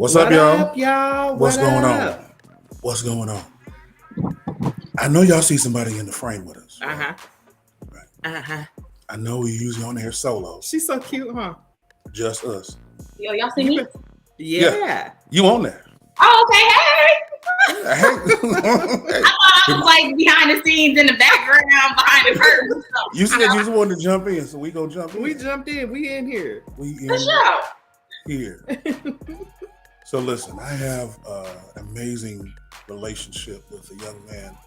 What's up, y'all? y'all? What's What going up? on? What's going on? I know y'all see somebody in the frame with us. Uh huh. Right. Uh huh. I know we usually on here solos, She's so cute, huh? just us. Yo, y'all see You me? been- Yeah. You on there? Oh, okay. Hey. Hey. I thought I was like behind the scenes in the background, behind the curtain. You said you just wanted to jump in, so we gonna jump in. We jumped in. We in here. We For in sure. here. So listen, I have an amazing relationship with a young man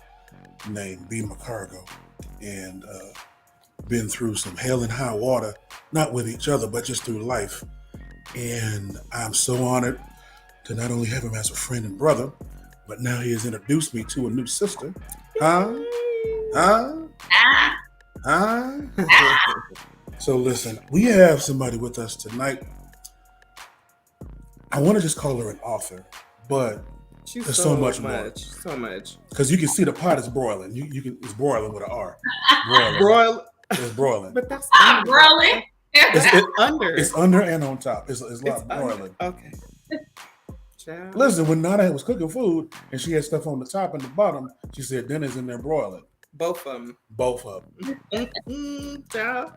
named McCargo, and been through some hell and high water, not with each other, but just through life. And I'm so honored to not only have him as a friend and brother, but now he has introduced me to a new sister. Huh? So listen, we have somebody with us tonight. I want to just call her an author, but She's there's so much more. So much. Because you can see the pot is broiling. It's broiling with an R. Broiling. Broil. It's broiling. But that's Stop broiling. It's under. It's under and on top. It's a lot It's broiling. Okay. Child. Listen, when Nana was cooking food and she had stuff on the top and the bottom, she said dinner's in there broiling. Both of them. Both of them. Child.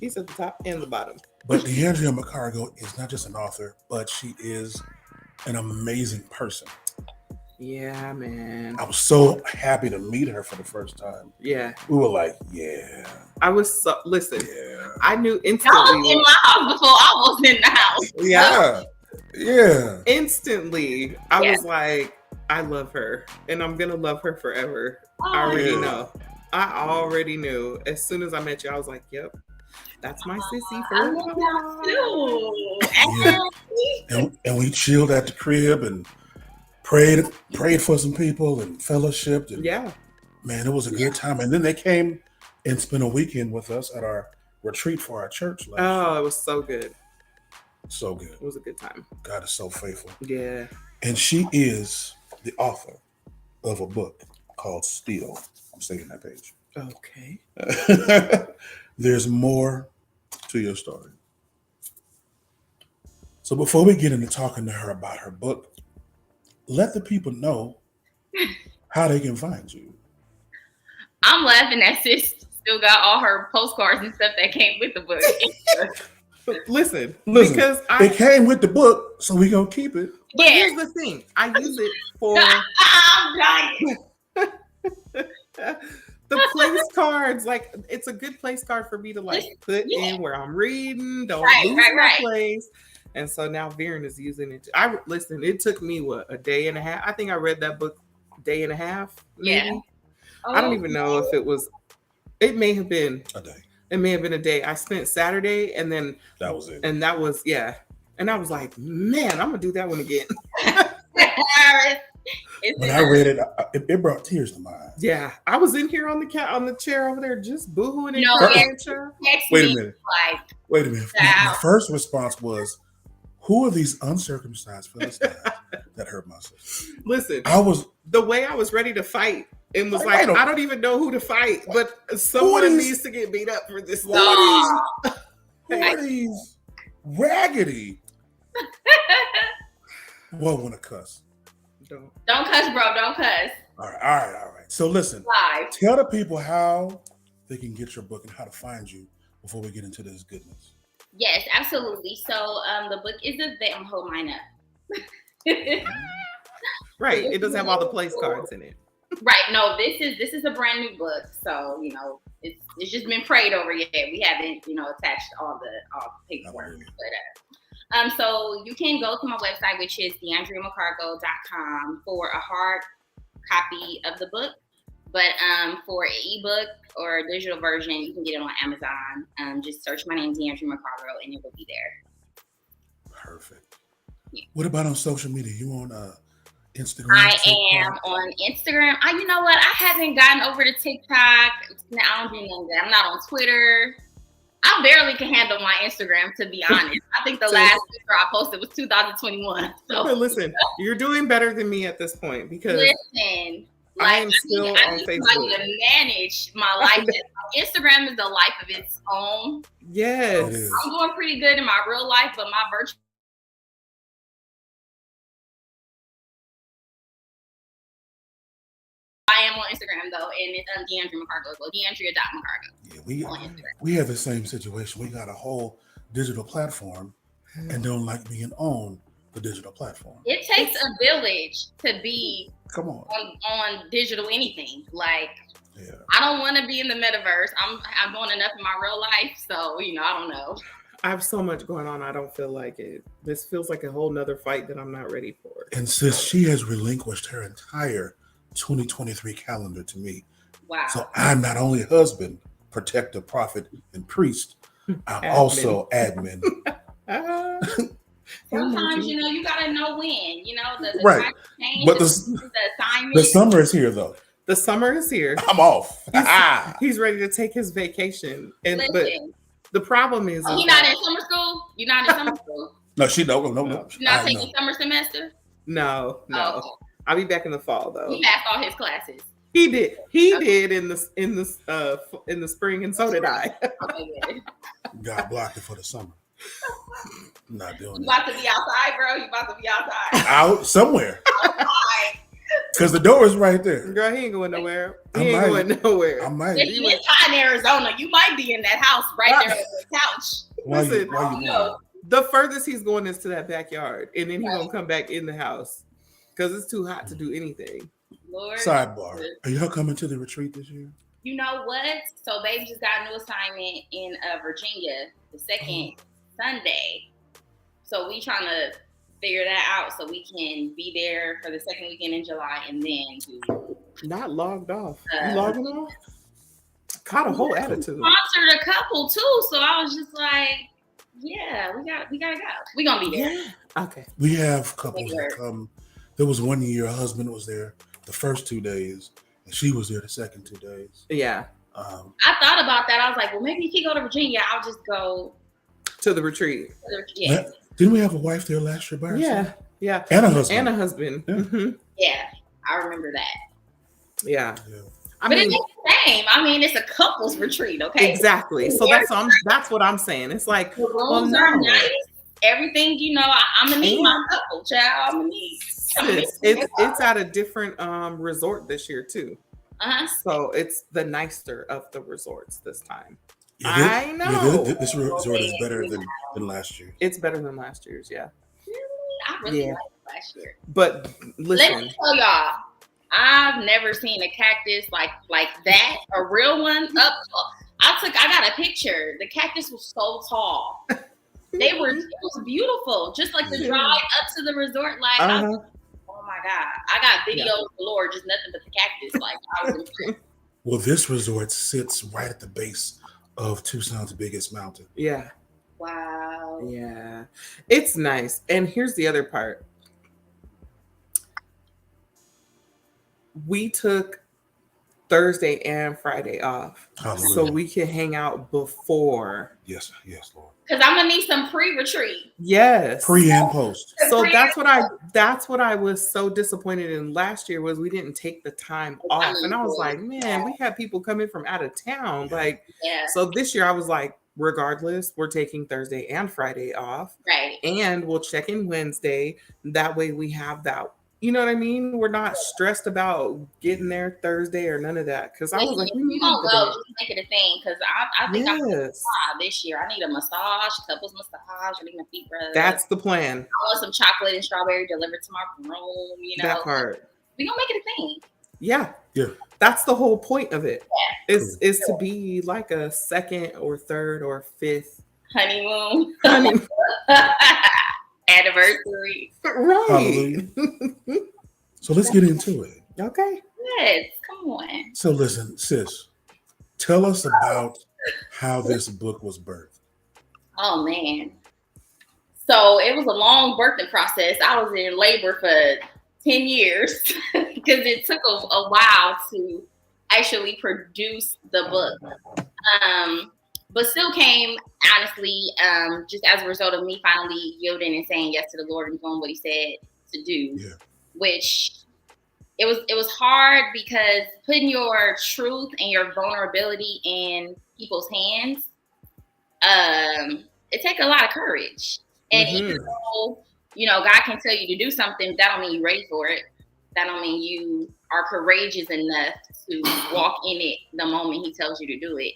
He's at the top and the bottom. But DeAndrea McCargo is not just an author, but she is an amazing person. Yeah, man. I was so happy to meet her for the first time. Yeah. We were like, yeah. I was so listen. Yeah. I knew I was instantly. in my house before I was in the house. Yeah. Instantly, I Yeah. was like, I love her, and I'm gonna love her forever. I Oh, already Yeah. know. I already knew. As soon as I met you, I was like, "Yep, that's my sissy for I love y'all too. Yeah. And we chilled at the crib and prayed for some people and fellowshipped. And Yeah, man, it was a good time. And then they came and spent a weekend with us at our retreat for our church. oh, it was so good. So good. It was a good time. God is so faithful. Yeah, And she is the author of a book called Still. I'm saving that page. okay. There's more to your story. So before we get into talking to her about her book, let the people know how they can find you. I'm laughing at sis still got all her postcards and stuff that came with the book. Listen, Listen, because it came with the book, so we gonna keep it. but Yeah. here's the thing: I use it for I'm dying. the place cards. Like, it's a good place card for me to like put Yeah. in where I'm reading. Don't Right, lose right, my right. place. And so now Viren is using it. Listen. It took me a day and a half. I think I read that book day and a half. Maybe. Yeah. I don't even know if it was. It may have been A day. It may have been a day. I spent Saturday, and then That was it. and that was yeah. And I was like, man, I'm gonna do that one again. When I read it, it brought tears to my eyes. Yeah, I was in here on the chair over there just boohooing and No, crying. Text Wait a me, minute. like, Wait a minute. My first response was, who are these uncircumcised Philistines that hurt my sister? Listen, I was the way I was ready to fight and was Like, like, I I don't even know who to fight, but someone is- needs to get beat up for this. Who no. are these raggedy? Well, want to cuss. Don't. Don't cuss, bro. Don't cuss. All right. So listen, Live. tell the people how they can get your book and how to find you before we get into this goodness. Yes, absolutely. So the book is hold mine up. Right, it doesn't have all the place cards in it. Right. No, this is a brand new book. So, it's just been prayed over yet. We haven't, attached all the paperwork. But so you can go to my website, which is DeAndreaMcCargo.com for a hard copy of the book. But for an ebook or a digital version, you can get it on Amazon. Just search my name, DeAndrea McCargo, and it will be there. Perfect. Yeah. What about on social media? You on Instagram? I TikTok? am on Instagram. You know what? I haven't gotten over to TikTok. I don't do none of that. I'm not on Twitter. I barely can handle my Instagram, to be honest. I think the last picture I posted was 2021. So But listen, you're doing better than me at this point because listen, I am still on I need Facebook. somebody to manage my life. Instagram is a life of its own. Yes. It is. I'm doing pretty good in my real life, but my virtual am on Instagram though, and it's DeAndrea McCargo as well. DeAndrea.McCargo. Yeah, we have the same situation. We got a whole digital platform and don't like being on the digital platform. It takes a village to be Come on digital anything. Like, yeah. I don't want to be in the metaverse. I'm doing enough in my real life, so I don't know. I have so much going on. I don't feel like it. This feels like a whole nother fight that I'm not ready for. And sis, she has relinquished her entire 2023 calendar to me. Wow. So I'm not only husband, protector, prophet, and priest. I'm also admin. Sometimes, you gotta know when. The right. time change, but the assignment. The summer is here, though. The summer is here. I'm off. He's ready to take his vacation. And Listen. But the problem is, you're not in summer school. You're not in summer school. No, she no. You're not taking summer semester. No. Oh. I'll be back in the fall though. He passed all his classes. He did. He did in the spring, and so did I. Okay, good. God blocked it for the summer. I'm not doing You about to be outside, bro? You about to be outside? Out somewhere. Outside. Because the door is right there. Girl, he ain't going nowhere. He ain't going nowhere. I might. If you hot in Arizona, you might be in that house right there on the couch. Listen, the furthest he's going is to that backyard, and then he's gonna come back in the house because it's too hot to do anything. Lord. Sidebar: are y'all coming to the retreat this year? You know what? So, baby just got a new assignment in Virginia the second Sunday. So we trying to figure that out so we can be there for the second weekend in July and then do. Not logged off. You logging off? Caught a whole attitude. Sponsored a couple too, so I was just like, yeah, we gotta go. We gonna be there. Yeah. Okay. We have couples that come. There was one year, her husband was there the first 2 days, and she was there the second 2 days. Yeah. I thought about that. I was like, well, maybe if you go to Virginia, I'll just go to the retreat. Yeah. Didn't we have a wife there last year by herself? Yeah. And a husband. Yeah. Mm-hmm. Yeah, I remember that. Yeah. But it's the same. I mean, it's a couples retreat, okay? Exactly. So that's what I'm saying. It's like, the rooms are nice. Everything, I'm gonna need my couple, child. I'm gonna need. It's at a different resort this year too. So it's the nicer of the resorts this time. Yeah, I know. Yeah, this resort is better than last year. It's better than last year's, yeah. Really? I really liked last year. But listen. Let me tell y'all, I've never seen a cactus like that, a real one. I got a picture. The cactus was so tall. It was beautiful. Just like the drive up to the resort, like oh my God. I got videos galore, just nothing but the cactus. Like I was impressed. Well, this resort sits right at the base of Tucson's biggest mountain. Yeah. Wow. Yeah. It's nice. And here's the other part. We took Thursday and Friday off. Hallelujah. So we can hang out before. Yes, Lord. Because I'm gonna need some pre-retreat. Yes. Pre and post. So that's what I was so disappointed in last year was we didn't take the time off. And I was like, man, we had people coming from out of town. So this year I was like, regardless, we're taking Thursday and Friday off. Right. And we'll check in Wednesday. That way we have that. You know what I mean? We're not stressed about getting there Thursday or none of that. Because I was like, we don't go, just make it a thing. Because I think I'm going to this year. I need a massage, couples massage. I need my feet rubbed. That's the plan. I want some chocolate and strawberry delivered to my room. That part. We gonna make it a thing. Yeah. That's the whole point of it. Is to be like a second or third or fifth honeymoon. Anniversary. Right. So let's get into it. Okay. Yes, come on. So listen, sis, tell us about how this book was birthed. Oh man. So it was a long birthing process. I was in labor for 10 years because it took a while to actually produce the book. But still came, honestly, just as a result of me finally yielding and saying yes to the Lord and doing what he said to do, which it was hard because putting your truth and your vulnerability in people's hands, it takes a lot of courage. And even though, God can tell you to do something, that don't mean you're ready for it. that don't mean you are courageous enough to walk in it the moment he tells you to do it.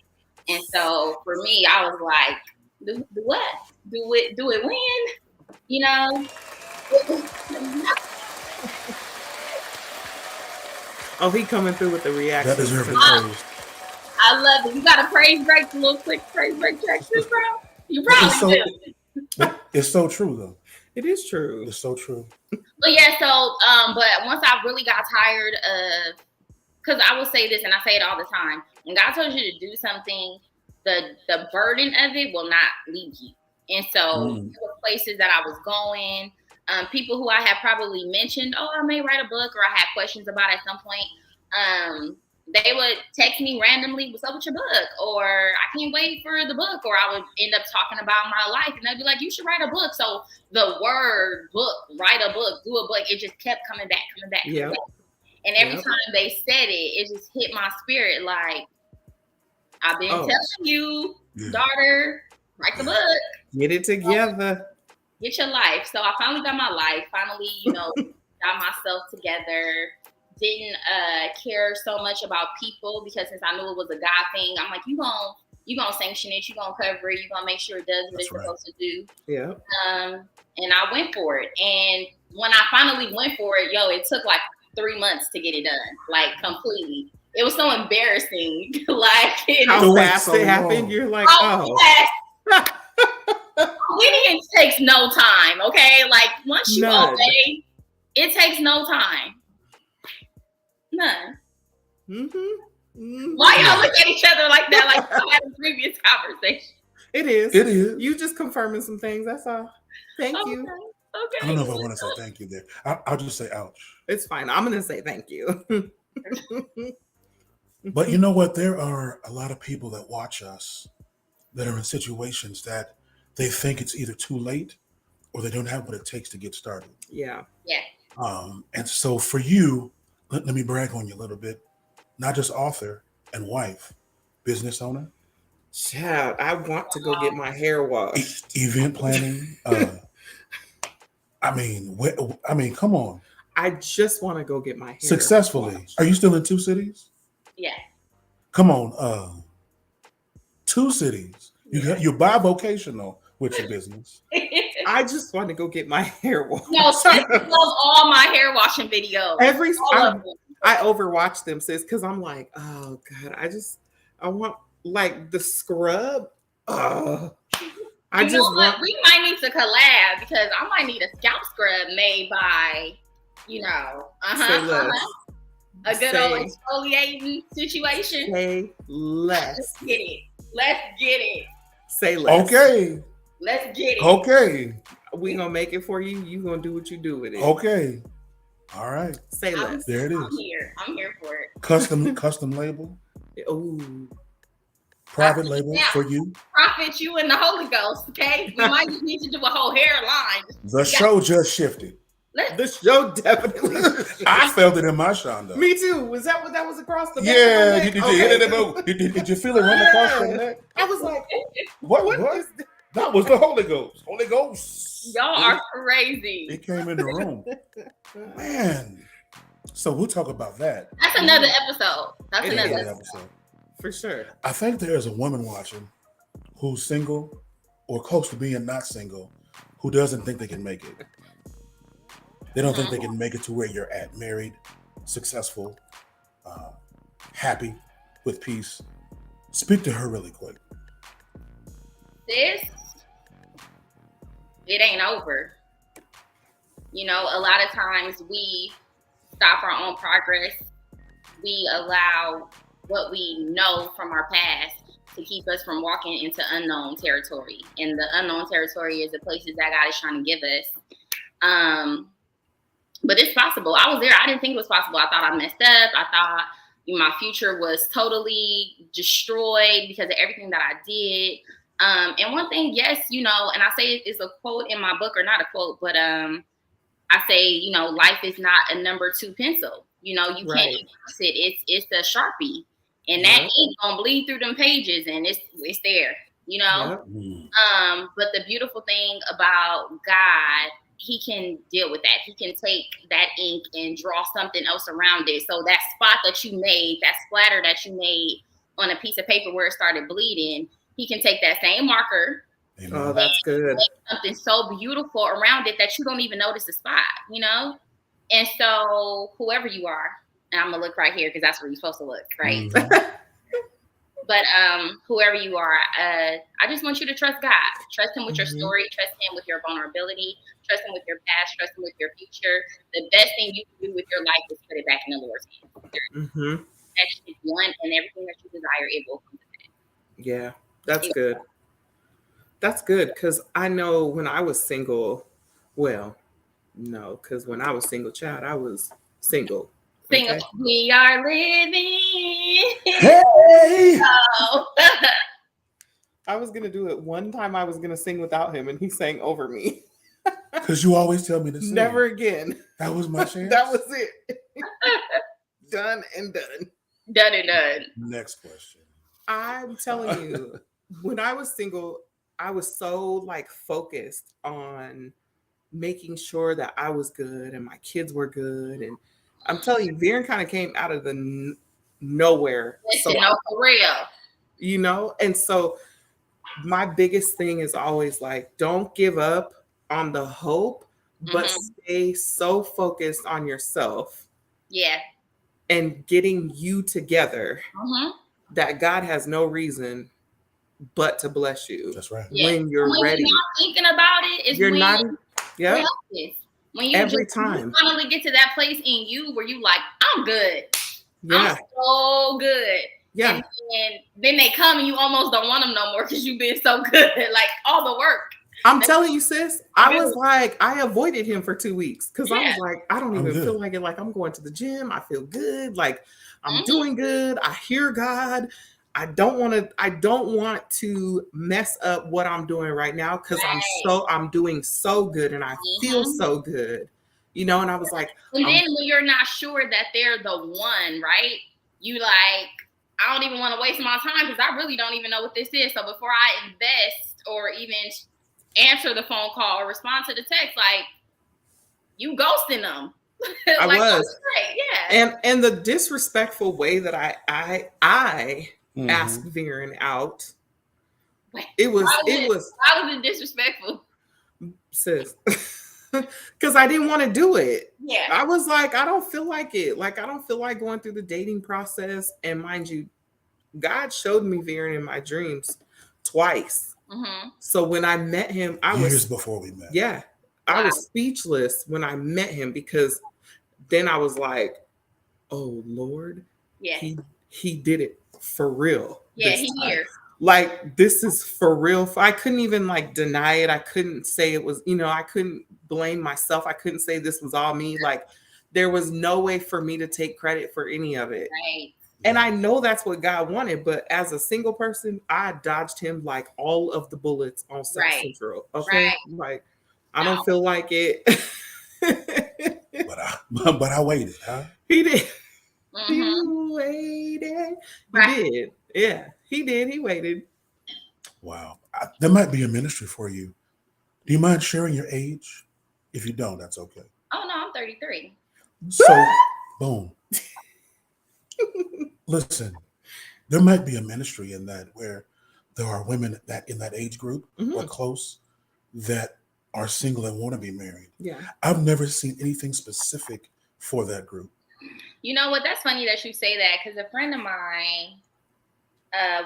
And so for me, I was like, do what? Do it when? You know? Oh, he coming through with the reaction. That deserves praise. I love it. You got a praise break, a little quick praise break track too, bro? You probably do. It's so true, though. It is true. It's so true. But yeah, so but once I really got tired of, because I will say this, and I say it all the time, when God tells you to do something, the burden of it will not leave you. And so there were places that I was going, people who I had probably mentioned, oh, I may write a book, or I had questions about at some point. They would text me randomly, what's up with your book? Or I can't wait for the book. Or I would end up talking about my life, and they'd be like, you should write a book. So the word book, write a book, do a book, it just kept coming back. Yeah. And every time they said it just hit my spirit. Like, I've been telling you, daughter, write the book. Get it together. Get your life. So I finally got my life. Finally, got myself together. Didn't care so much about people, because since I knew it was a God thing, I'm like, you gonna sanction it, you gonna cover it, you gonna make sure it does what it's supposed to do. Yeah. And I went for it. And when I finally went for it, it took like 3 months to get it done, like completely. It was so embarrassing. Like, how fast it happened. You're like, obedience takes no time. Okay, like once you obey, it takes no time. None. Why y'all look at each other like that? Like we had a previous conversation. It is. It is. You just confirming some things. That's all. Thank you. Okay. I don't know if I want to say thank you there. I'll just say ouch. It's fine. I'm going to say thank you. But you know what? There are a lot of people that watch us that are in situations that they think it's either too late or they don't have what it takes to get started. Yeah. Yeah. And so for you, let me brag on you a little bit. Not just author and wife, business owner. Child, I want to go get my hair washed. Event planning. I mean, come on. I just want to go get my hair successfully washed. Are you still in 2 cities? Yeah. Come on, 2 cities. You're bivocational with your business. I just want to go get my hair washed. No, I love all my hair washing videos. I overwatch them, sis, because I'm like, oh God, I want like the scrub. We might need to collab, because I might need a scalp scrub made by, a good old exfoliating situation. Say less. Let's get it. Say less. Okay. Let's get it. Okay. We gonna make it for you. You gonna do what you do with it. Okay. All right. Say less. There it is. I'm here for it. Custom label. Ooh. Private label for you. Prophet, you and the Holy Ghost. Okay. We might need to do a whole hairline. The show just shifted. The show definitely. I felt it in my Shonda. Me too. Was that what that was across the back? Yeah. Did you feel it run across your neck? I was like, what? That was the Holy Ghost. Holy Ghost. Y'all are crazy. It came in the room. Man. So we'll talk about that. That's another episode. That's another episode. For sure. I think there's a woman watching who's single or close to being not single who doesn't think they can make it. They don't think they can make it to where you're at, married, successful, happy, with peace. Speak to her really quick. Sis, it ain't over. A lot of times we stop our own progress. We allow what we know from our past to keep us from walking into unknown territory. And the unknown territory is the places that God is trying to give us. But it's possible. I was there. I didn't think it was possible. I thought I messed up. I thought my future was totally destroyed because of everything that I did. And one thing, yes, and I say it's a quote in my book, or not a quote, but I say, life is not a number 2 pencil. You can't use it. It's a Sharpie, and that ink gonna bleed through them pages, and it's there. But the beautiful thing about God deal with that. He can take that ink and draw something else around it. So that spot that you made, that splatter that you made on a piece of paper where it started bleeding, he can take that same marker. Oh, that's good. Make something so beautiful around it that you don't even notice the spot, you know? And so whoever you are, and I'm gonna look right here because that's where you're supposed to look, right? Mm-hmm. But whoever you are, I just want you to trust God. Trust him with your Mm-hmm. story, trust him with your vulnerability, trust him with your past, trust him with your future. The best thing you can do with your life is put it back in the Lord's hands. Mm-hmm. That is one, and everything that you desire, it will come to pass. Yeah, that's good. That's good, because I know when I was single, well, no, because when I was single child, I was single. Single, Okay? we are living. Hey! Oh. I was going to do it. One time I was going to sing without him, and he sang over me. Because you always tell me to sing. Never again. That was my chance. That was it. Done and done. Done and done. Next question. I'm telling you, when I was single, I was so like focused on making sure that I was good and my kids were good. And I'm telling you, Viren kind of came out of the nowhere. Listen, no, for real. You know? And so my biggest thing is always like, don't give up on the hope, but stay so focused on yourself. Yeah. And getting you together that God has no reason but to bless you. That's right. When you're ready. You're not thinking about it, you're not. Yeah. When you every time you finally get to that place in you where you like, I'm good. Yeah. I'm so good. Yeah. And then they come and you almost don't want them no more because you've been so good. Like all the work. I'm telling you, sis, I was like, I avoided him for 2 weeks because I was like, I don't even feel like it. Like I'm going to the gym. I feel good. Like I'm doing good. I hear God. I don't want to mess up what I'm doing right now because I'm doing so good and I feel so good, you know. And I was like, and then when you're not sure that they're the one, right? You like, I don't even want to waste my time because I really don't even know what this is. So before I invest or even answer the phone call or respond to the text, like you ghosting them. I like, was, yeah. And the disrespectful way that I asked Viren out. It was Why was it disrespectful? Sis. Because I didn't want to do it. Yeah. I was like, I don't feel like it. Like I don't feel like going through the dating process. And mind you, God showed me Viren in my dreams twice. So when I met him, years before we met. Yeah. I was speechless when I met him because then I was like, oh Lord. Yeah. He did it for real. Yeah, he here. Like this is for real. I couldn't even like deny it. I couldn't say it was, you know, I couldn't blame myself. I couldn't say this was all me. Like there was no way for me to take credit for any of it. Right. And I know that's what God wanted, but as a single person, I dodged him like all of the bullets on South Central. Okay. Right. Like I don't feel like it. but I waited, huh? He did. He waited. He did. Yeah, he did. He waited. Wow. There might be a ministry for you. Do you mind sharing your age? If you don't, that's okay. Oh, no, I'm 33. So, boom. Listen, there might be a ministry in that where there are women that in that age group or close that are single and want to be married. Yeah. I've never seen anything specific for that group. You know what? That's funny that you say that because a friend of mine,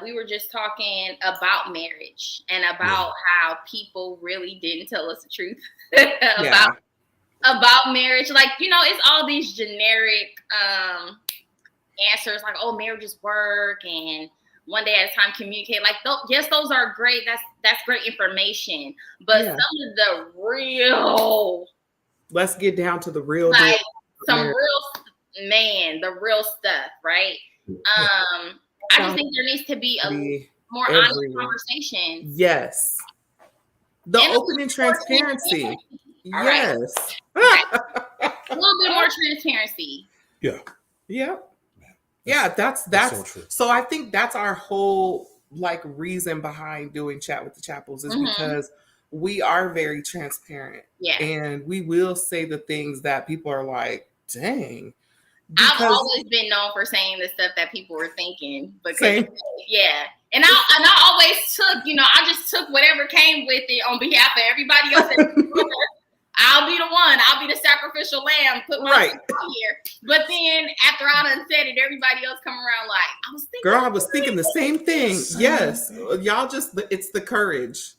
we were just talking about marriage and about how people really didn't tell us the truth about marriage. Like, you know, it's all these generic answers like, oh, marriages work and one day at a time communicate. Like, yes, those are great. That's great information. But some of the real, let's get down to the real, like the real stuff, right? I just think there needs to be a more honest conversation. Yes. The open and transparency. Yes. Right. A little bit more transparency. Yeah. Yeah. Yeah, that's so true. So I think that's our whole like reason behind doing Chat with the Chappls is because we are very transparent. Yeah. And we will say the things that people are like, dang. I've always been known for saying the stuff that people were thinking. Because same. yeah. And I always took, I just took whatever came with it on behalf of everybody else. I'll be the one. I'll be the sacrificial lamb. Put my out here. But then after I done said it, everybody else come around like, I was thinking the same thing. Yes. Y'all it's the courage,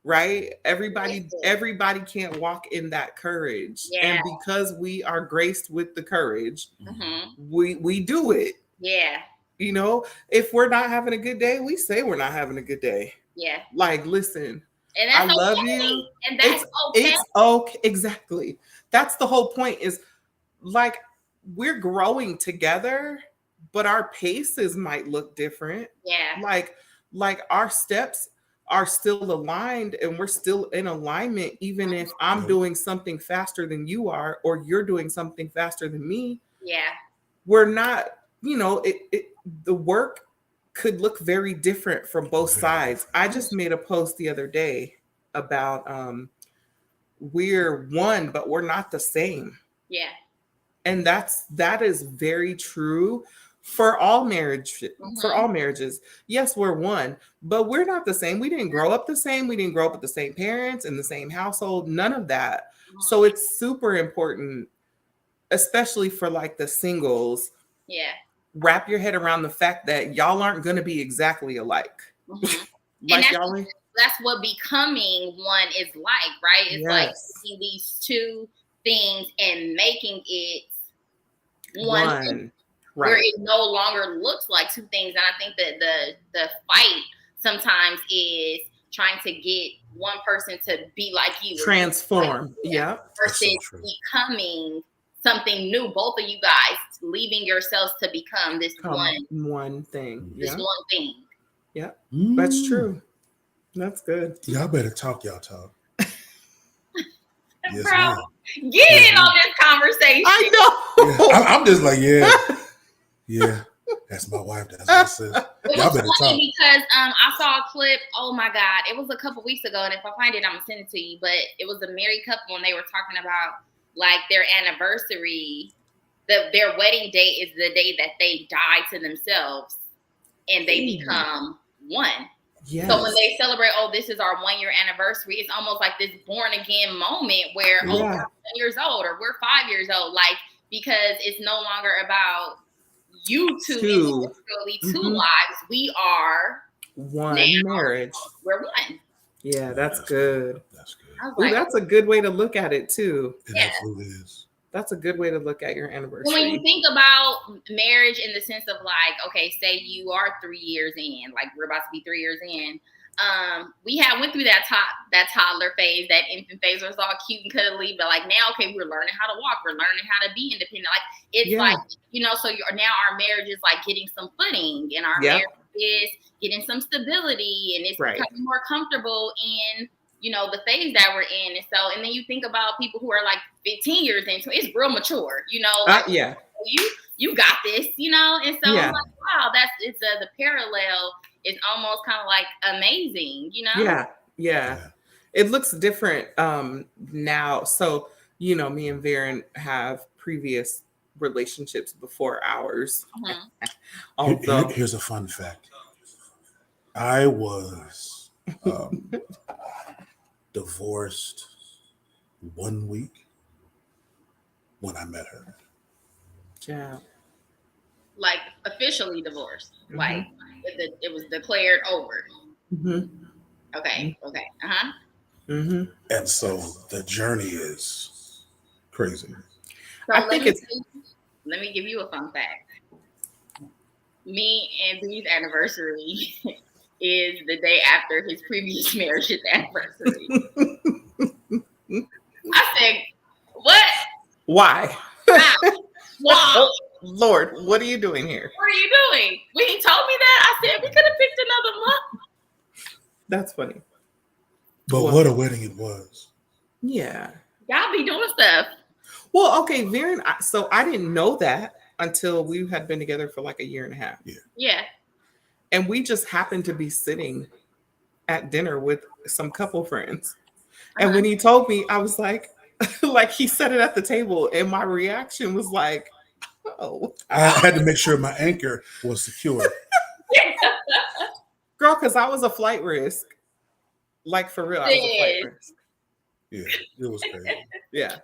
right? Everybody can't walk in that courage. Yeah. And because we are graced with the courage, we do it. Yeah. If we're not having a good day, we say we're not having a good day. Yeah. Like, listen. And that's I love you. And that's okay. It's okay. Exactly. That's the whole point is like we're growing together, but our paces might look different. Yeah. Like our steps are still aligned and we're still in alignment, even if I'm doing something faster than you are, or you're doing something faster than me. Yeah. We're not, the work could look very different from both sides. I just made a post the other day about we're one, but we're not the same. Yeah. And that is very true for all marriages. Yes, we're one, but we're not the same. We didn't grow up the same. We didn't grow up with the same parents in the same household, none of that. So it's super important, especially for like the singles. Yeah. Wrap your head around the fact that y'all aren't going to be exactly alike. That's what becoming one is like, right? It's like taking these two things and making it one thing, where it no longer looks like two things. And I think that the fight sometimes is trying to get one person to be like you, transform, versus becoming something new. Both of you guys leaving yourselves to become this one thing. This one thing. Yeah, that's true. That's good. Y'all better talk. Y'all talk. Yes, bro, get in on this conversation. I know. Yeah, I'm just like, yeah. That's my wife. That's my sis. Y'all better talk. Because I saw a clip. Oh my God, it was a couple weeks ago, and if I find it, I'm gonna send it to you. But it was a married couple, and they were talking about like their anniversary. Their wedding day is the day that they die to themselves, and they become one. Yes. So when they celebrate, this is our 1 year anniversary, it's almost like this born again moment where we're 10 years old or we're 5 years old, like, because it's no longer about you two lives. We are one marriage. We're one. Yeah, that's good. That's good. Like, that's a good way to look at it too. It absolutely is. That's a good way to look at your anniversary. When you think about marriage in the sense of like, okay, say you are 3 years in, like we're about to be 3 years in. We went through that toddler phase, that infant phase where it's all cute and cuddly, but like now, okay, we're learning how to walk, we're learning how to be independent. Like it's like, so now our marriage is like getting some footing, and our marriage is getting some stability, and it's becoming more comfortable in the phase that we're in. And so, and then you think about people who are like 15 years into it, it's real mature, like, you got this, and so I'm like, wow, it's the parallel is almost kind of like amazing, Yeah. It looks different now. So, me and Varen have previous relationships before ours. Here's a fun fact. I was divorced 1 week when I met her. Yeah. Like officially divorced. Like it was declared over. Okay. And so the journey is crazy. So let me give you a fun fact. Me and B's anniversary is the day after his previous marriage's anniversary. I said, what? Why? Wow. Lord, what are you doing here? What are you doing? When he told me that, I said, we could have picked another month. That's funny. But what a wedding it was. Yeah. Y'all be doing stuff. Well, okay, Varen, so I didn't know that until we had been together for like a year and a half. Yeah. And we just happened to be sitting at dinner with some couple friends. And when he told me, I was like, like he said it at the table, and my reaction was like, oh. I had to make sure my anchor was secure. Girl, because I was a flight risk. Like for real, I was a flight risk. Yeah, it was crazy. Yeah,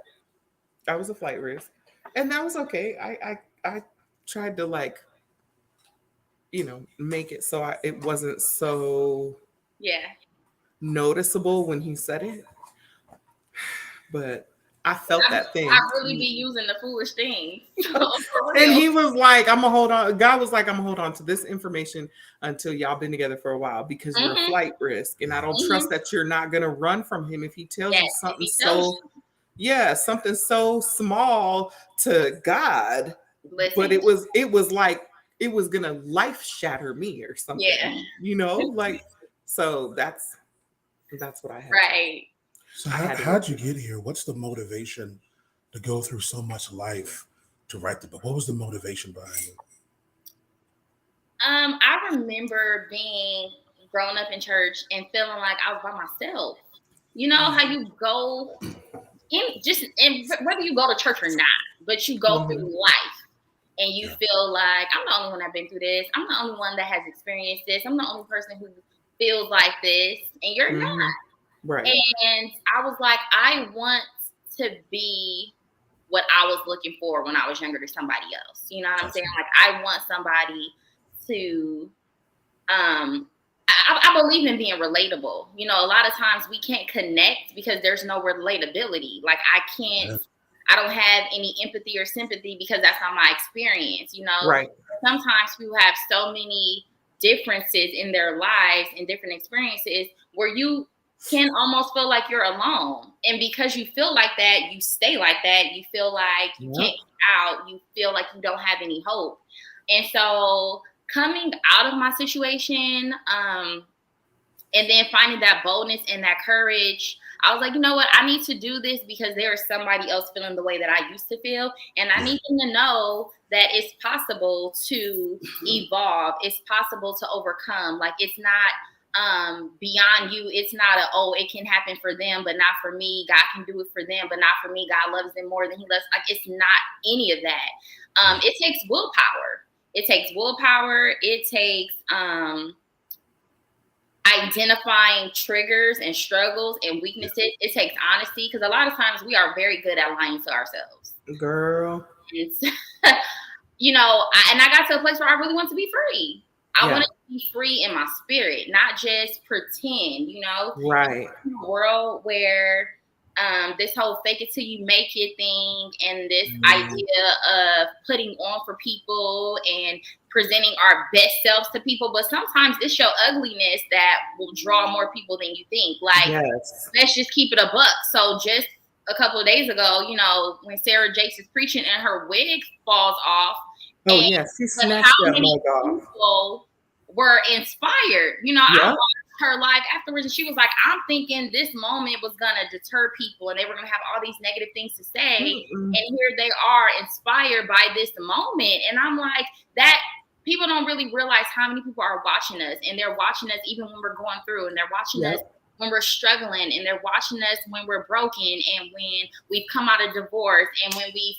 I was a flight risk, and that was okay. I tried to like, make it so it wasn't so noticeable when he said it, but I felt that thing. I really be using the foolish things. And he was like, I'm gonna hold on. God was like, I'm gonna hold on to this information until y'all been together for a while because you're a flight risk. And I don't trust that you're not gonna run from him if he tells you something something so small to God. Listen. But it was like it was gonna life shatter me or something. Yeah. Like so that's what I had. Right. So how'd you get here? What's the motivation to go through so much life to write the book? What was the motivation behind it? I remember being grown up in church and feeling like I was by myself. You know how you go in whether you go to church or not, but you go through life and you feel like I'm the only one that's been through this. I'm the only one that has experienced this. I'm the only person who feels like this, and you're not. Right. And I was like, I want to be what I was looking for when I was younger to somebody else. You know what I'm saying? Like, I want somebody to, I believe in being relatable. A lot of times we can't connect because there's no relatability. Like, I don't have any empathy or sympathy because that's not my experience, Right. Sometimes people have so many differences in their lives and different experiences where you can almost feel like you're alone. And because you feel like that, you stay like that. You feel like you can't get out. You feel like you don't have any hope. And so coming out of my situation, and then finding that boldness and that courage, I was like, you know what? I need to do this because there is somebody else feeling the way that I used to feel. And I need them to know that it's possible to evolve. It's possible to overcome. Like, it's not beyond you. It's not it can happen for them, but not for me. God can do it for them, but not for me. God loves them more than he loves. Like, it's not any of that. It takes willpower. It takes willpower. It takes identifying triggers and struggles and weaknesses. It takes honesty, because a lot of times we are very good at lying to ourselves. Girl. It's, and I got to a place where I really want to be free. I want to be free in my spirit, not just pretend, Right. In a world where this whole fake it till you make it thing and this idea of putting on for people and presenting our best selves to people. But sometimes it's your ugliness that will draw more people than you think. Like, let's just keep it a buck. So just a couple of days ago, when Sarah Jakes is preaching and her wig falls off. Oh, yes. She snatched that mug off. People were inspired. I watched her live afterwards and she was like, I'm thinking this moment was going to deter people and they were going to have all these negative things to say. And here they are inspired by this moment. And I'm like, that people don't really realize how many people are watching us, and they're watching us even when we're going through, and they're watching us when we're struggling, and they're watching us when we're broken, and when we've come out of divorce, and when we've,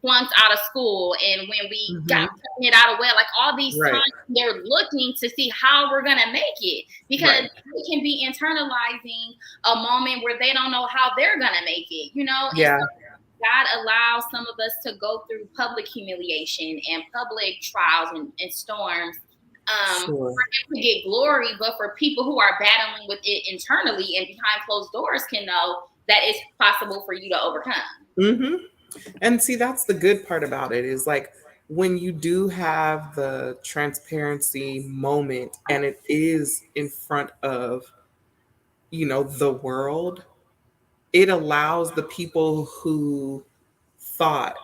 flunked out of school, and when we got it out of well, like all these times they're looking to see how we're gonna make it, because they can be internalizing a moment where they don't know how they're gonna make it, And so God allows some of us to go through public humiliation and public trials and storms for him to get glory, but for people who are battling with it internally and behind closed doors can know that it's possible for you to overcome. And see, that's the good part about it, is like when you do have the transparency moment and it is in front of, the world, it allows the people who thought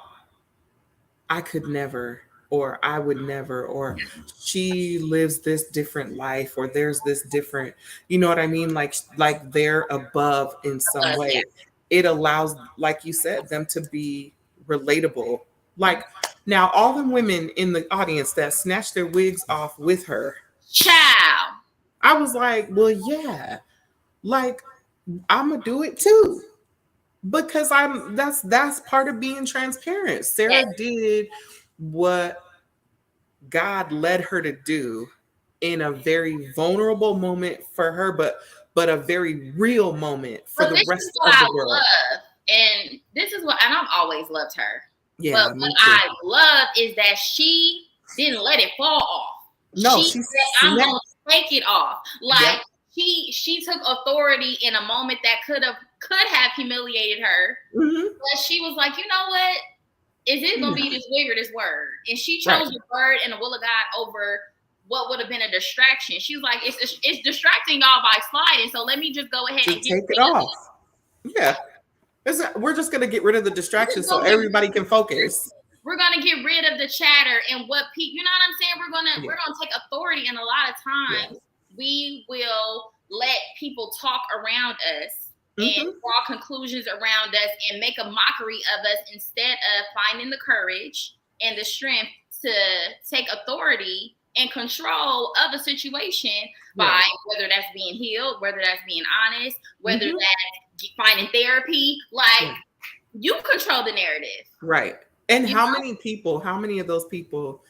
I could never, or I would never, or she lives this different life, or there's this different, you know what I mean? Like they're above in some way. It allows, like you said, them to be relatable. Like, now all the women in the audience that snatched their wigs off with her, ciao, I was like, well, yeah, like, I'm gonna do it too. Because that's part of being transparent. Sarah did what God led her to do in a very vulnerable moment for her, but a very real moment for the rest of the world. Love, and this is what, and I've always loved her. Yeah, but what I love is that she didn't let it fall off. No, she said, I'm gonna take it off. Like she took authority in a moment that could have humiliated her. But she was like, you know what? Is it gonna be this wig or this word? And she chose the word and the will of God over what would have been a distraction. She was like, it's distracting y'all by sliding, so let me just go ahead and take it off. Yeah. We're just gonna get rid of the distractions so everybody can focus. We're gonna get rid of the chatter and what people, you know what I'm saying? We're gonna take authority, and a lot of times we will let people talk around us and draw conclusions around us and make a mockery of us instead of finding the courage and the strength to take authority and control of a situation by whether that's being healed, whether that's being honest, whether that's finding therapy. Like you control the narrative. Right. And how many of those people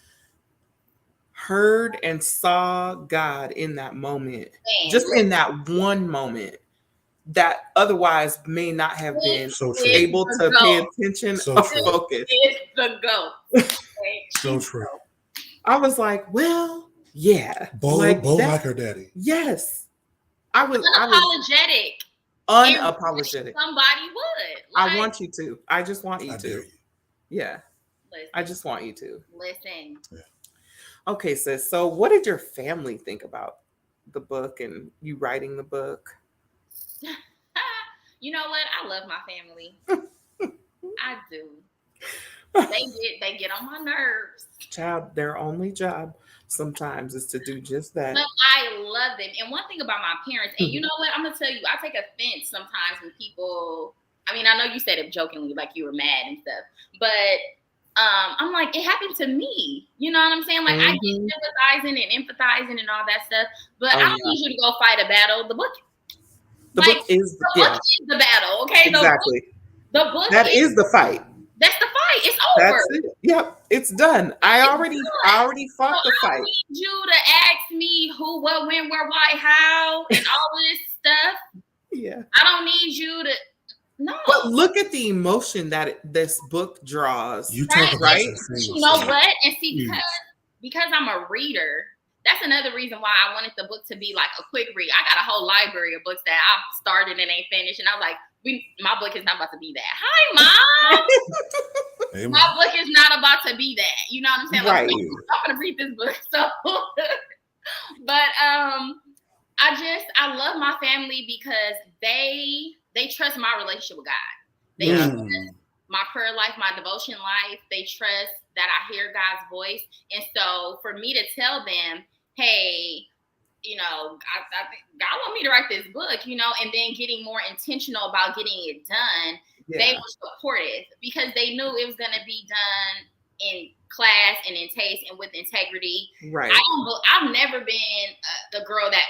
heard and saw God in that moment, just in that one moment, that otherwise may not have been able to pay attention or focus. It's the goat. So true. I was like, well, yeah. Like her daddy. Yes. I was unapologetic. Somebody would. I want you to. I just want you to. Yeah. Listen. I just want you to. Listen. Yeah. Okay, sis. So what did your family think about the book and you writing the book? You know what? I love my family. I do. They get on my nerves. Child, their only job sometimes is to do just that. But I love them. And one thing about my parents, and you know what? I'm gonna tell you, I take offense sometimes when people, I mean, I know you said it jokingly, like you were mad and stuff, but I'm like, it happened to me. You know what I'm saying? Like I get sympathizing and empathizing and all that stuff, but I don't need you to go fight a battle. The book is the battle, okay? Exactly. The book is the fight. That's the fight. It's over. That's it. Yep, it's done. I already fought the fight. I don't need you to ask me who, what, when, where, why, how, and all of this stuff. Yeah. I don't need you to. No. But look at the emotion that this book draws. You talk about You know what? And see, because I'm a reader, that's another reason why I wanted the book to be like a quick read. I got a whole library of books that I've started and ain't finished, and I was like, my book is not about to be that. Hi, Mom. Hey, my book is not about to be that. You know what I'm saying? Like, right. I'm gonna read this book. So, but I love my family because they trust my relationship with God. They trust my prayer life, my devotion life. They trust that I hear God's voice, and so for me to tell them, hey, you know, I think God want me to write this book, you know, and then getting more intentional about getting it done. They were supportive because they knew it was going to be done in class and in taste and with integrity. Right. I've never been the girl that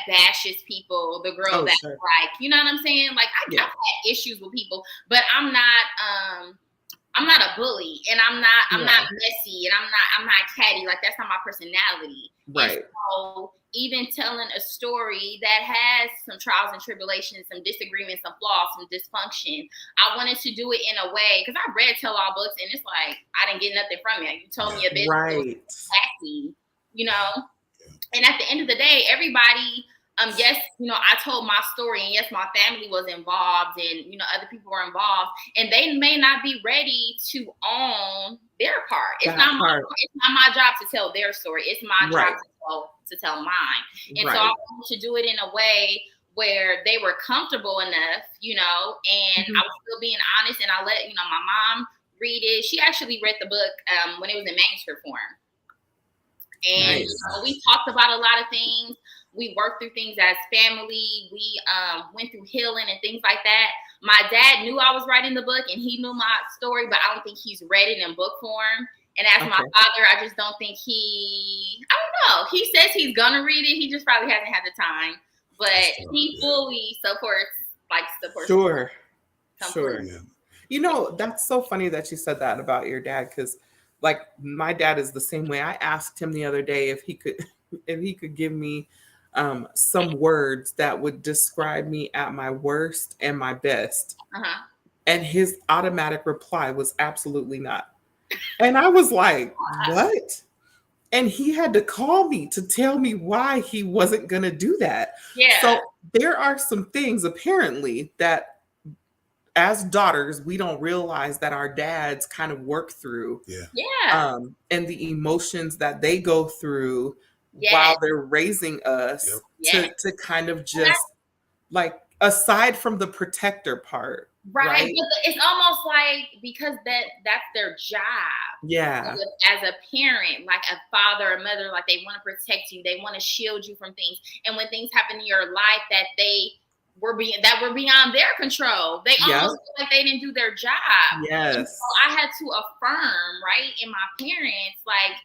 bashes people, the girl that like, you know what I'm saying? Like I've had issues with people, but I'm not a bully, and I'm not messy, and I'm not catty. Like that's not my personality. Right. And so even telling a story that has some trials and tribulations, some disagreements, some flaws, some dysfunction, I wanted to do it in a way because I read tell-all books, and it's like I didn't get nothing from it. You told me a bit, right? Tacky, you know. And at the end of the day, everybody. Yes, you know, I told my story, and yes, my family was involved, and you know, other people were involved, and they may not be ready to own their part. It's not my job to tell their story. It's my job to tell mine. And so I wanted to do it in a way where they were comfortable enough, you know, and I was still being honest, and I let, you know, my mom read it. She actually read the book when it was in manuscript form. And you know, we talked about a lot of things. We worked through things as family. We went through healing and things like that. My dad knew I was writing the book, and he knew my story, but I don't think he's read it in book form. And as my father, I just don't think I don't know. He says he's going to read it. He just probably hasn't had the time. but he fully supports Sure. completely. Yeah. You know, that's so funny that you said that about your dad, because like my dad is the same way. I asked him the other day if he could if he could give me some words that would describe me at my worst and my best. Uh-huh. And his automatic reply was absolutely not. And I was like, what? And he had to call me to tell me why he wasn't going to do that. Yeah. So there are some things apparently that as daughters, we don't realize that our dads kind of work through. Yeah. And the emotions that they go through while they're raising us to kind of just like, aside from the protector part. Right. But it's almost like, because that's their job. Yeah. As a parent, like a father or mother, like they want to protect you. They want to shield you from things. And when things happen in your life that were beyond their control, they almost feel like they didn't do their job. Yes. And so I had to affirm, right, in my parents, like,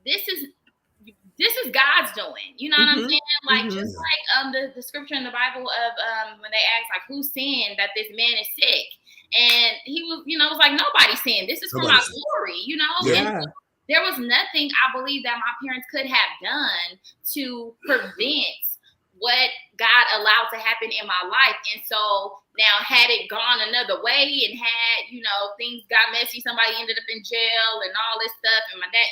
this is God's doing. You know what I'm saying? Like, just like the scripture in the Bible of when they asked, like, who sinned that this man is sick? And he was, was like, nobody sinned. This is for my glory, And there was nothing I believe that my parents could have done to prevent what God allowed to happen in my life. And so now, had it gone another way and had, things got messy, somebody ended up in jail and all this stuff, and my dad,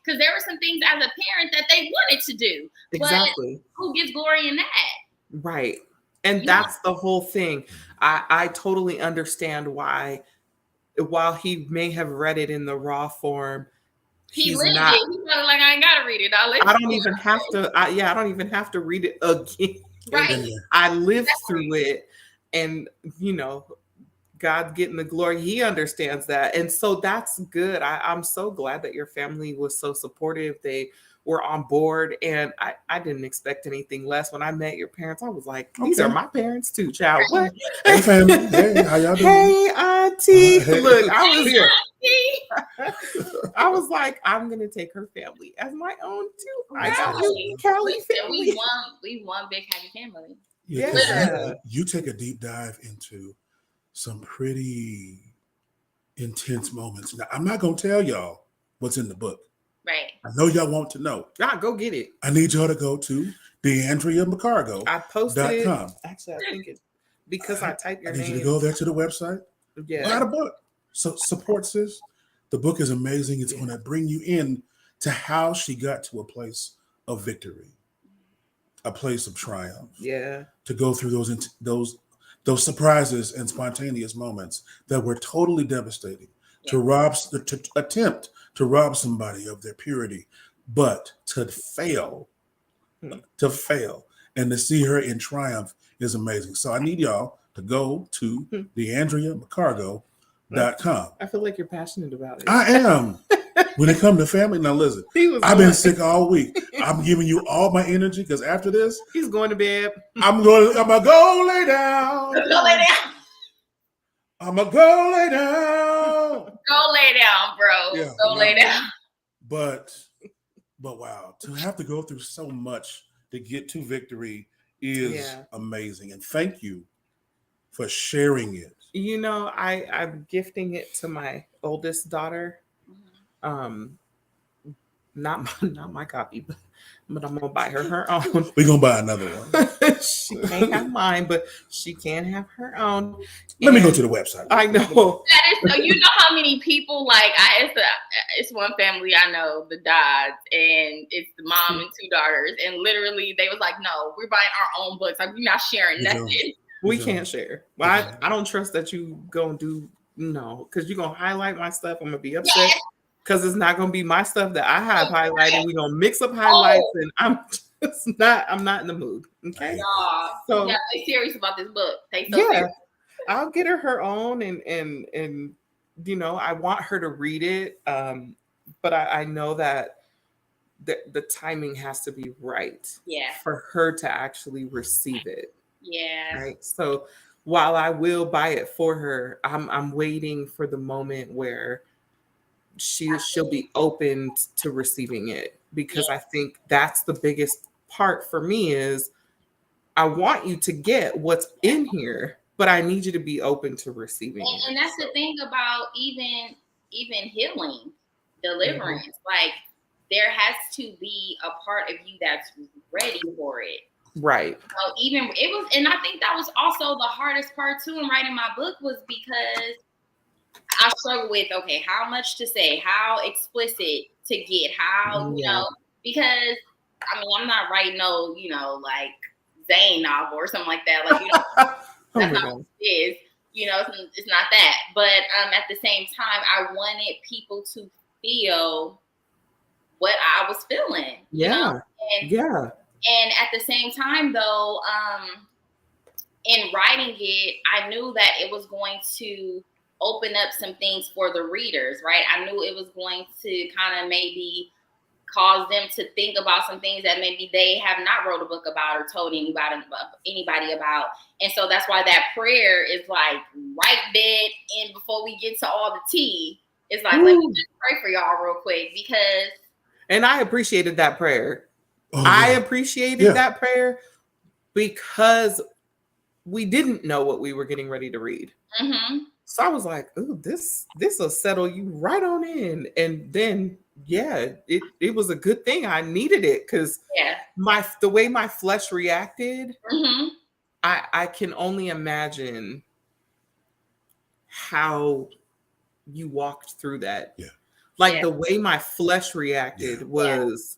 because there were some things as a parent that they wanted to do. Exactly. But who gets glory in that? Right. And that's the whole thing. I totally understand why, while he may have read it in the raw form, he lived it. He's like, I ain't gotta read it. I don't even have to. I don't even have to read it again. Right. I lived through it, and God getting the glory. He understands that, and so that's good. I'm so glad that your family was so supportive. They were on board, and I didn't expect anything less. When I met your parents, I was like, these are my parents too, child. What? Hey, family. Hey, how y'all doing? Hey, auntie. Hey. Look, I was here. I was like, I'm gonna take her family as my own too. I got you, Callie family. We won big happy family. Yeah. You take a deep dive into some pretty intense moments. Now, I'm not gonna tell y'all what's in the book. Right. I know y'all want to know. Go get it. I need y'all to go to McCargo. I posted it. Actually, I think it's because I typed your name. I need you to go there to the website. Yeah. Buy the book. So support sis. The book is amazing. It's going to bring you in to how she got to a place of victory, a place of triumph. Yeah. To go through those surprises and spontaneous moments that were totally devastating. To attempt to rob somebody of their purity, but to fail, and to see her in triumph is amazing. So I need y'all to go to McCargo.com. I feel like you're passionate about it. I am. When it comes to family, now listen, I've been sick all week. I'm giving you all my energy because after this, he's going to bed. I'm gonna go lay down. Go lay down. I'm gonna go lay down. Go lay down, bro. Yeah, go lay down. But wow, to have to go through so much to get to victory is amazing. And thank you for sharing it. I'm gifting it to my oldest daughter. Not my copy, but I'm gonna buy her own. We're gonna buy another one. She can't have mine, but she can have her own. Let me go to the website. I know. That is so. You know how many people it's one family I know, the Dodds, and it's the mom and two daughters, and literally they was like, no, we're buying our own books. Like, we're not sharing nothing. We can't share. Well, I don't trust that you gonna do because you're gonna highlight my stuff. I'm gonna be upset because it's not gonna be my stuff that I have highlighted. We're gonna mix up highlights, and I'm not in the mood. Okay. So yeah, be serious about this book. Serious. I'll get her own, and I want her to read it. But I know that the timing has to be right. Yeah. For her to actually receive it. Yeah. Right. So while I will buy it for her, I'm waiting for the moment where she'll be open to receiving it, because I think that's the biggest part for me is I want you to get what's in here, but I need you to be open to receiving it. And that's the thing about even healing, deliverance. Like there has to be a part of you that's ready for it. Right. So even it was, and I think that was also the hardest part too in writing my book, was because I struggle with, okay, how much to say, how explicit to get, how, you know, because I mean, I'm not writing no, you know, like Zane novel or something like that. Like, you know, that's not what it is. You know, it's not that. But at the same time, I wanted people to feel what I was feeling. You know? And at the same time, though, in writing it, I knew that it was going to open up some things for the readers, right? I knew it was going to kind of maybe cause them to think about some things that maybe they have not wrote a book about or told anybody about. And so that's why that prayer is like right there. And before we get to all the tea, it's like, let me just pray for y'all real quick, because. And I appreciated that prayer. I appreciated that prayer because we didn't know what we were getting ready to read. So I was like, "Ooh, this will settle you right on in." And then, it was a good thing. I needed it because the way my flesh reacted, I can only imagine how you walked through that. Like the way my flesh reacted was.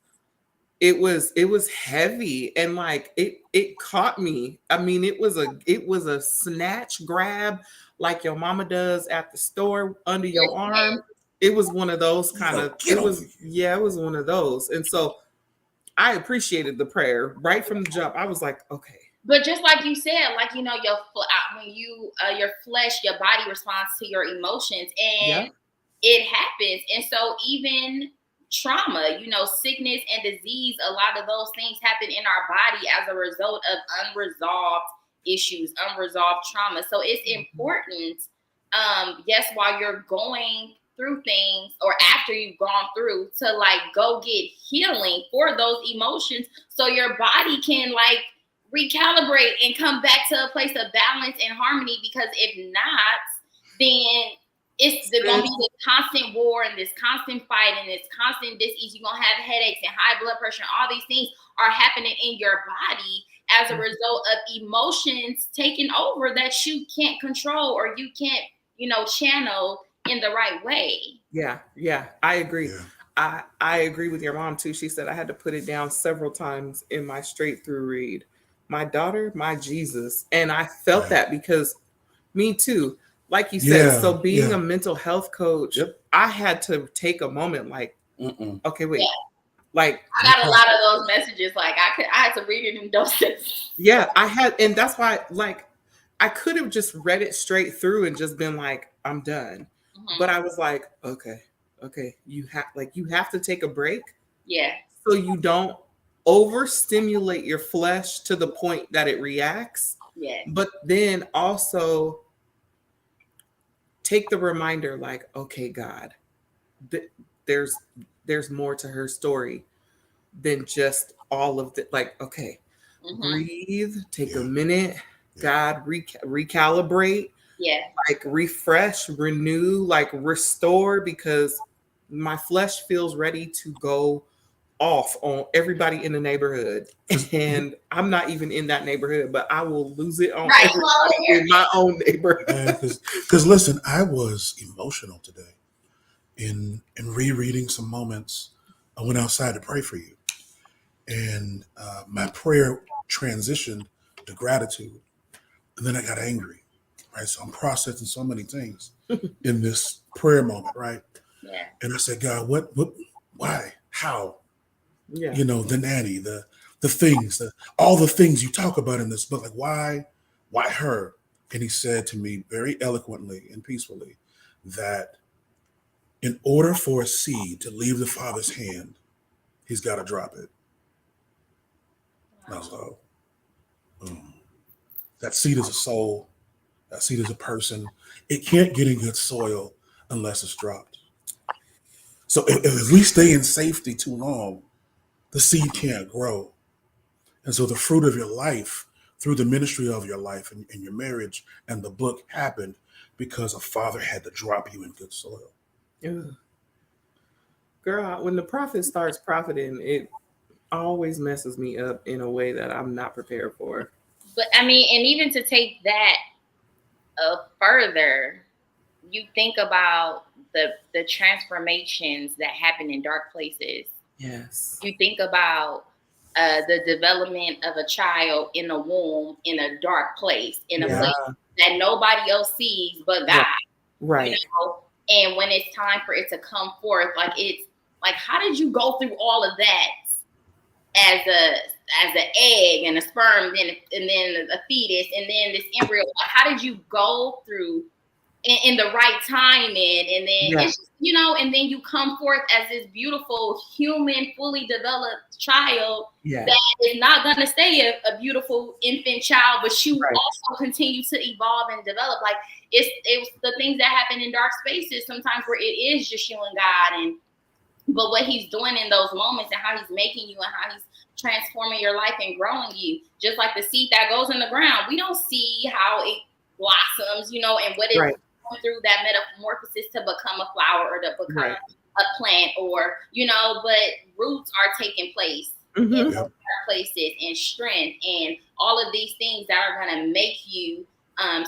It was heavy, and like it caught me. I mean, it was a snatch grab like your mama does at the store under your arm. It was one of those kind of. It was one of those, and so I appreciated the prayer right from the jump. I was like, okay. But just like you said, like, you know, when you your flesh, your body responds to your emotions, and it happens, and so even trauma, you know, sickness and disease, a lot of those things happen in our body as a result of unresolved issues, unresolved trauma. So it's important, yes, while you're going through things or after you've gone through, to like go get healing for those emotions so your body can like recalibrate and come back to a place of balance and harmony. Because if not, then it's going to be this constant war and this constant fight and this constant dis-ease. You're going to have headaches and high blood pressure, and all these things are happening in your body as a result of emotions taking over that you can't control or you can't, you know, channel in the right way. Yeah, I agree. I agree with your mom too. She said I had to put it down several times in my straight through read. My daughter, my Jesus. And I felt that because me too. Like you said, so being a mental health coach, I had to take a moment like, okay, wait. Like I got a lot of those messages. Like I had to read it in doses. And that's why, like, I could have just read it straight through and just been like, I'm done. But I was like, okay, you have to take a break. So you don't overstimulate your flesh to the point that it reacts. But then also take the reminder, like, okay, God, there's more to her story than just all of the, like, okay, breathe, take a minute, God, recalibrate, like refresh, renew, like restore, because my flesh feels ready to go off on everybody in the neighborhood, and I'm not even in that neighborhood, but I will lose it on everybody in my own neighborhood. Because listen, I was emotional today in rereading some moments. I went outside to pray for you, and my prayer transitioned to gratitude, and then I got angry. Right, so I'm processing so many things in this prayer moment, right? And I said, God, what, why, how? You know, the nanny, the things, all the things you talk about in this book, like why her? And he said to me very eloquently and peacefully that in order for a seed to leave the Father's hand, he's got to drop it. And I was like, that seed is a soul. That seed is a person. It can't get in good soil unless it's dropped. So if we stay in safety too long, the seed can't grow. And so the fruit of your life, through the ministry of your life and your marriage, and the book happened because a father had to drop you in good soil. Ugh. Girl, when the prophet starts profiting, it always messes me up in a way that I'm not prepared for. But I mean, and even to take that further, you think about the transformations that happen in dark places. Yes. You think about the development of a child in a womb in a dark place, in a place that nobody else sees but God. Right. You know? And when it's time for it to come forth, like it's like, how did you go through all of that as an egg and a sperm, and then a fetus, and then this embryo? Like, how did you go through in the right timing, and then it's just, you know, and then you come forth as this beautiful human, fully developed child that is not going to stay a beautiful infant child, but you also continue to evolve and develop. Like it's the things that happen in dark spaces sometimes where it is just you and God, but what he's doing in those moments and how he's making you and how he's transforming your life and growing you, just like the seed that goes in the ground. We don't see how it blossoms, you know, and what it's going through that metamorphosis to become a flower or to become a plant, or, you know, but roots are taking place in those places, and strength and all of these things that are going to make you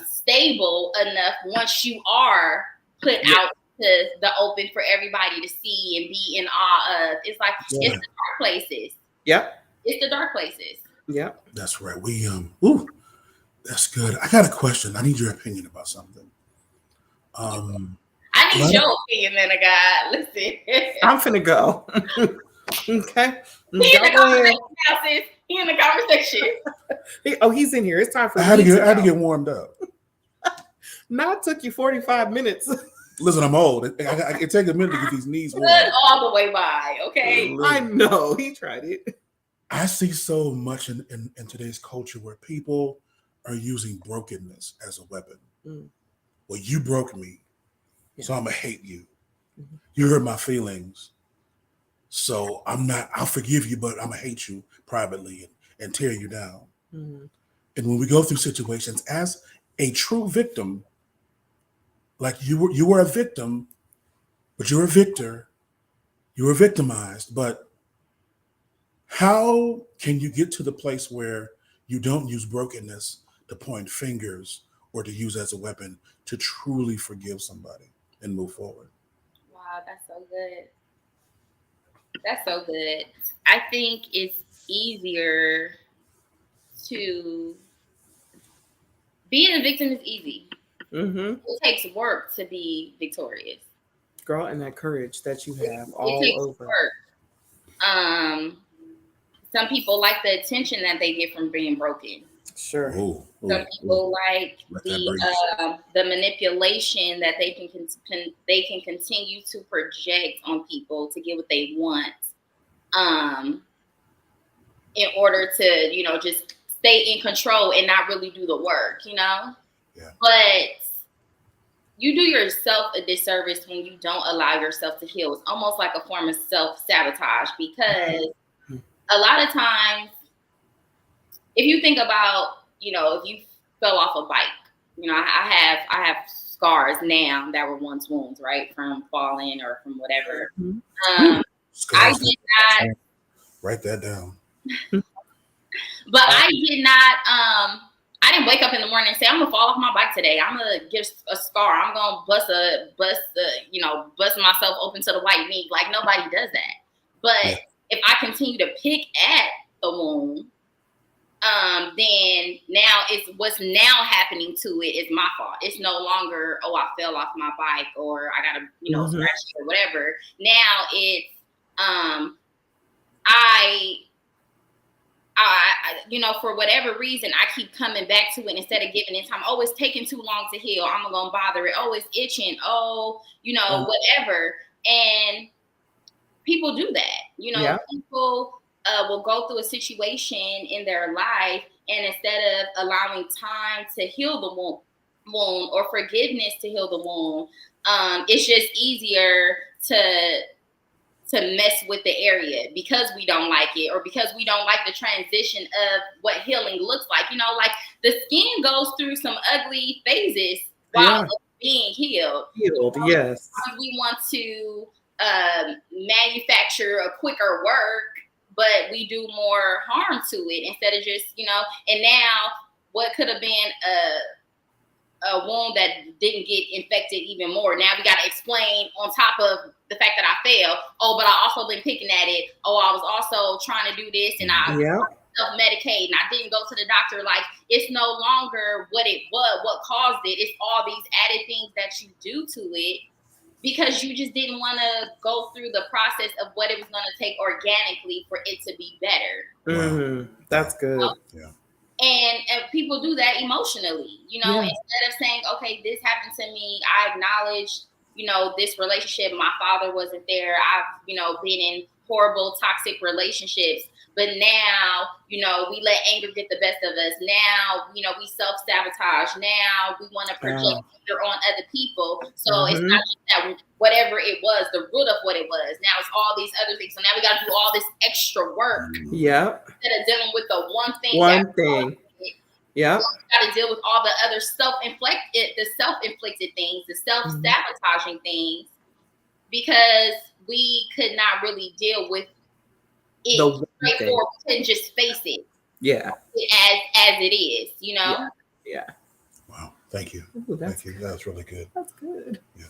stable enough once you are put out to the open for everybody to see and be in awe of. It's like it's the dark places. It's the dark places. That's right. We that's good. I got a question. I need your opinion about something. I need your opinion, man of God. Listen. I'm finna go. Okay. He in the conversation now, sis. He in the conversation. He's in here. It's time for I had to get warmed up. Now it took you 45 minutes. Listen, I'm old. It takes a minute to get these knees warm. All the way by, okay? I know. He tried it. I see so much in today's culture where people are using brokenness as a weapon. Well, you broke me, so I'm going to hate you. You hurt my feelings, so I'll forgive you, but I'm going to hate you privately and tear you down. And when we go through situations as a true victim, like you were a victim, but you're a victor, you were victimized, but how can you get to the place where you don't use brokenness to point fingers or to use as a weapon to truly forgive somebody and move forward? Wow, that's so good. That's so good. I think it's easier to being a victim is easy. It takes work to be victorious. Girl, and that courage that you have all it takes over. Work. Some people like the attention that they get from being broken. Sure. Some people like the manipulation that they can continue to project on people to get what they want, in order to, you know, just stay in control and not really do the work, you know. But you do yourself a disservice when you don't allow yourself to heal. It's almost like a form of self-sabotage, because a lot of times, if you think about, you know, if you fell off a bike, you know, I have scars now that were once wounds, right, from falling or from whatever. I did not write that down. But I did not. I didn't wake up in the morning and say, I'm gonna fall off my bike today. I'm gonna get a scar. I'm gonna bust myself open to the white meat. Like, nobody does that. But if I continue to pick at the wound, then now it's what's now happening to it is my fault. It's no longer, oh, I fell off my bike or I got a, you know, scratch or whatever. Now it's I, you know, for whatever reason, I keep coming back to it instead of giving it time. Oh, it's taking too long to heal. I'm gonna bother it. Oh, it's itching. Oh, you know, whatever. And people do that. You know, people will go through a situation in their life, and instead of allowing time to heal the wound or forgiveness to heal the wound, it's just easier to mess with the area because we don't like it, or because we don't like the transition of what healing looks like. You know, like the skin goes through some ugly phases while it's being healed. Yes. We want to manufacture a quicker work, but we do more harm to it instead of just, you know, and now what could have been a wound that didn't get infected even more. Now we got to explain on top of the fact that I failed. Oh, but I also been picking at it. Oh, I was also trying to do this and I self-medicate and I didn't go to the doctor. Like, it's no longer what it was, what caused it. It's all these added things that you do to it because you just didn't want to go through the process of what it was going to take organically for it to be better. That's good. And people do that emotionally, you know, instead of saying, okay, this happened to me. I acknowledge, you know, this relationship. My father wasn't there. I've, you know, been in horrible, toxic relationships. But now, you know, we let anger get the best of us. Now, you know, we self-sabotage. Now we want to project anger on other people. So it's not just that whatever it was, the root of what it was. Now it's all these other things. So now we got to do all this extra work. Yep. Instead of dealing with the one thing. Yeah. We got to deal with all the other self-inflicted things, the self-sabotaging things, because we could not really deal with it straightforward. We couldn't just face it. As it is, you know? Yeah. Wow. Thank you. Ooh, Thank you. That's really good. That's good. Yeah.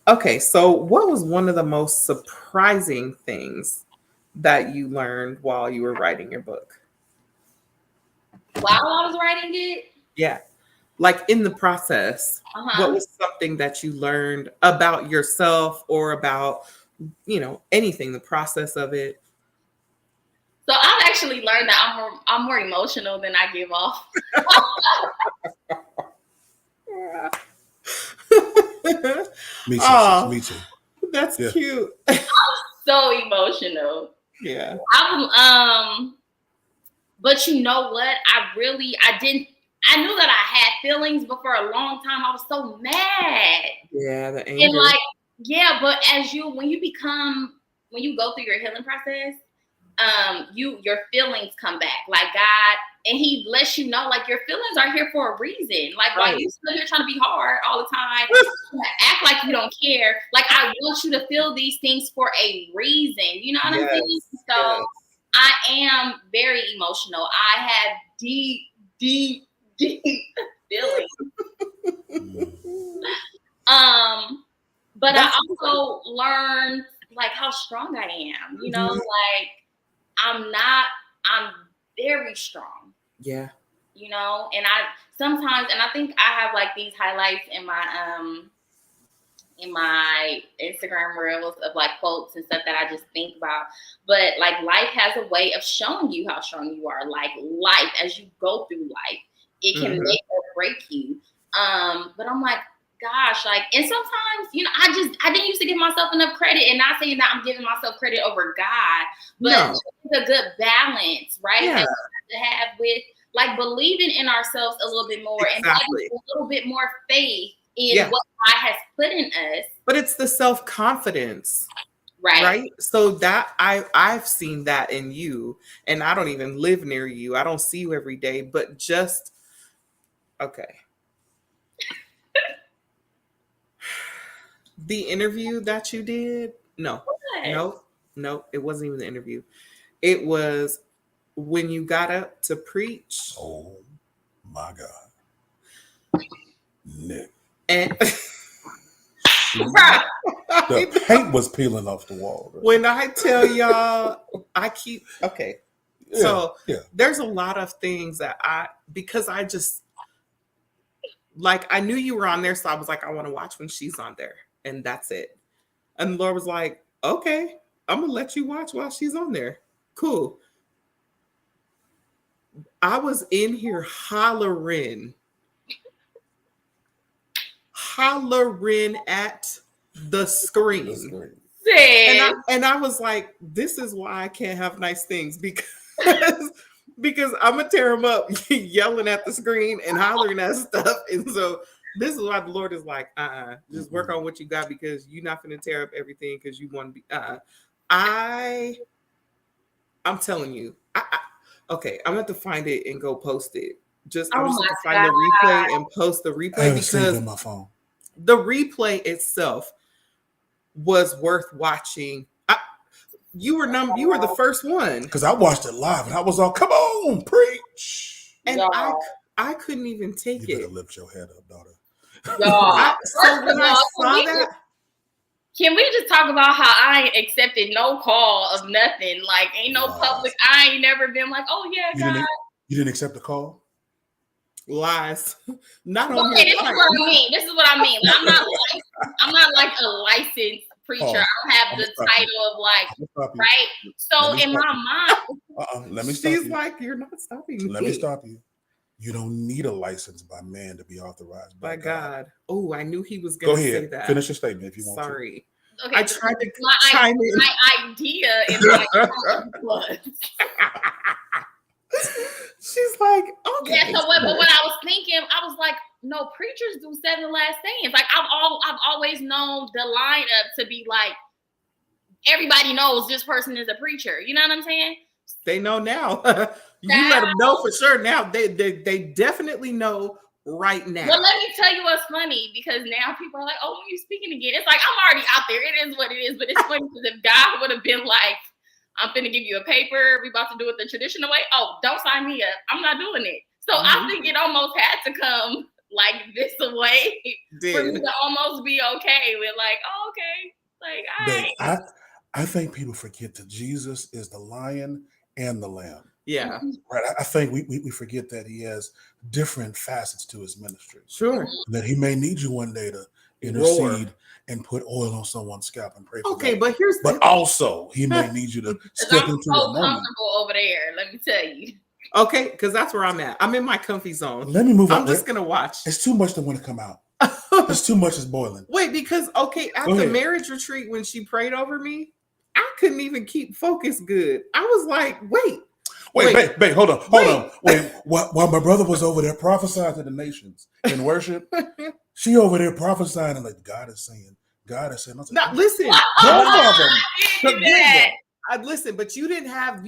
Okay. So what was one of the most surprising things that you learned while you were writing your book? While I was writing it? Yeah. Like in the process, what was something that you learned about yourself or about, you know, anything, the process of it? So I've actually learned that I'm more emotional than I give off. Me too. Me too. That's cute. I'm so emotional. Yeah. But you know what? I knew that I had feelings, but for a long time I was so mad. Yeah, the anger. And like, but when you go through your healing process, your feelings come back. Like God, and He lets you know, like, your feelings are here for a reason. Like, why you still here trying to be hard all the time, act like you don't care. Like, I want you to feel these things for a reason. You know what I'm saying? So I am very emotional. I have deep feelings. But I also learned like how strong I am. You know, like I'm very strong. Yeah. You know, and I think I have like these highlights in my Instagram reels of like quotes and stuff that I just think about. But like life has a way of showing you how strong you are. Like life, as you go through life, it can make or break you. But I'm like, gosh, like, and sometimes, you know, I didn't used to give myself enough credit, and not saying that I'm giving myself credit over God, but it's a good balance, right? Yeah. That we have to have with like believing in ourselves a little bit more and having a little bit more faith in what God has put in us. But it's the self-confidence. Right. So that I've seen that in you, and I don't even live near you. I don't see you every day, but just the interview that you did. No, it wasn't even the interview. It was when you got up to preach. Oh my God. Nick. And the paint was peeling off the wall. Right? When I tell y'all, So there's a lot of things that because I just, like, I knew you were on there, so I was like, I want to watch when she's on there, and that's it. And the Lord was like, okay, I'm gonna let you watch while she's on there. Cool. I was in here hollering at the screen. And I was like, this is why I can't have nice things, because I'm gonna tear them up yelling at the screen and hollering at stuff. And so this is why the Lord is like, just work on what you got, because you're not gonna tear up everything because you want to be I'm telling you. Okay, I'm going to have to find it and go post it. I'm just going to find the replay and post the replay I haven't because saved it on my phone. the replay itself was worth watching. You were the first one because I watched it live and I was all, "Come on, preach!" And I couldn't even take you it. You better lift your head up, daughter. So when I saw that. Can we just talk about how I ain't accepted no call of nothing? Like, ain't no public. I ain't never been like, oh yeah, God. You didn't accept the call? Lies. Not on here. This is what I mean. This is what I mean. I'm not like a licensed preacher. I don't have the title of like, right? So in my mind, let me stop you. She's like, you're not stopping me. Let me stop you. You don't need a license by man to be authorized by God. Oh, I knew he was going to say that. Finish your statement if you want to. Sorry. Okay, I tried to chime in. My idea is like was. She's like, okay. Yeah, so but what I was thinking, I was like, no, preachers do 7 last things. Like I've always known the lineup to be like, everybody knows this person is a preacher. You know what I'm saying? They know now. You let them know for sure now. They definitely know right now. Well, let me tell you what's funny, because now people are like, oh, when you speaking again, it's like I'm already out there. It is what it is. But it's funny because if God would have been like, I'm finna give you a paper, we about to do it the traditional way. Oh, don't sign me up. I'm not doing it. So I think it almost had to come like this way for me to almost be okay with like, oh, okay. Like, all right. I think people forget that Jesus is the lion and the lamb. Yeah. Right. I think we forget that he has different facets to his ministry. Sure. That he may need you one day to intercede and put oil on someone's scalp and pray for them. But also he may need you to step into a moment. Comfortable over there, let me tell you. Okay, because that's where I'm at. I'm in my comfy zone. Let me move on. I'm just gonna watch. It's too much to want to come out. It's too much is boiling. Wait, because at the marriage retreat when she prayed over me, I couldn't even keep focus good. I was like, wait, babe, hold on. Wait, while my brother was over there prophesying to the nations in worship, she over there prophesying and like God is saying. Now listen, both of them. Listen, but you didn't have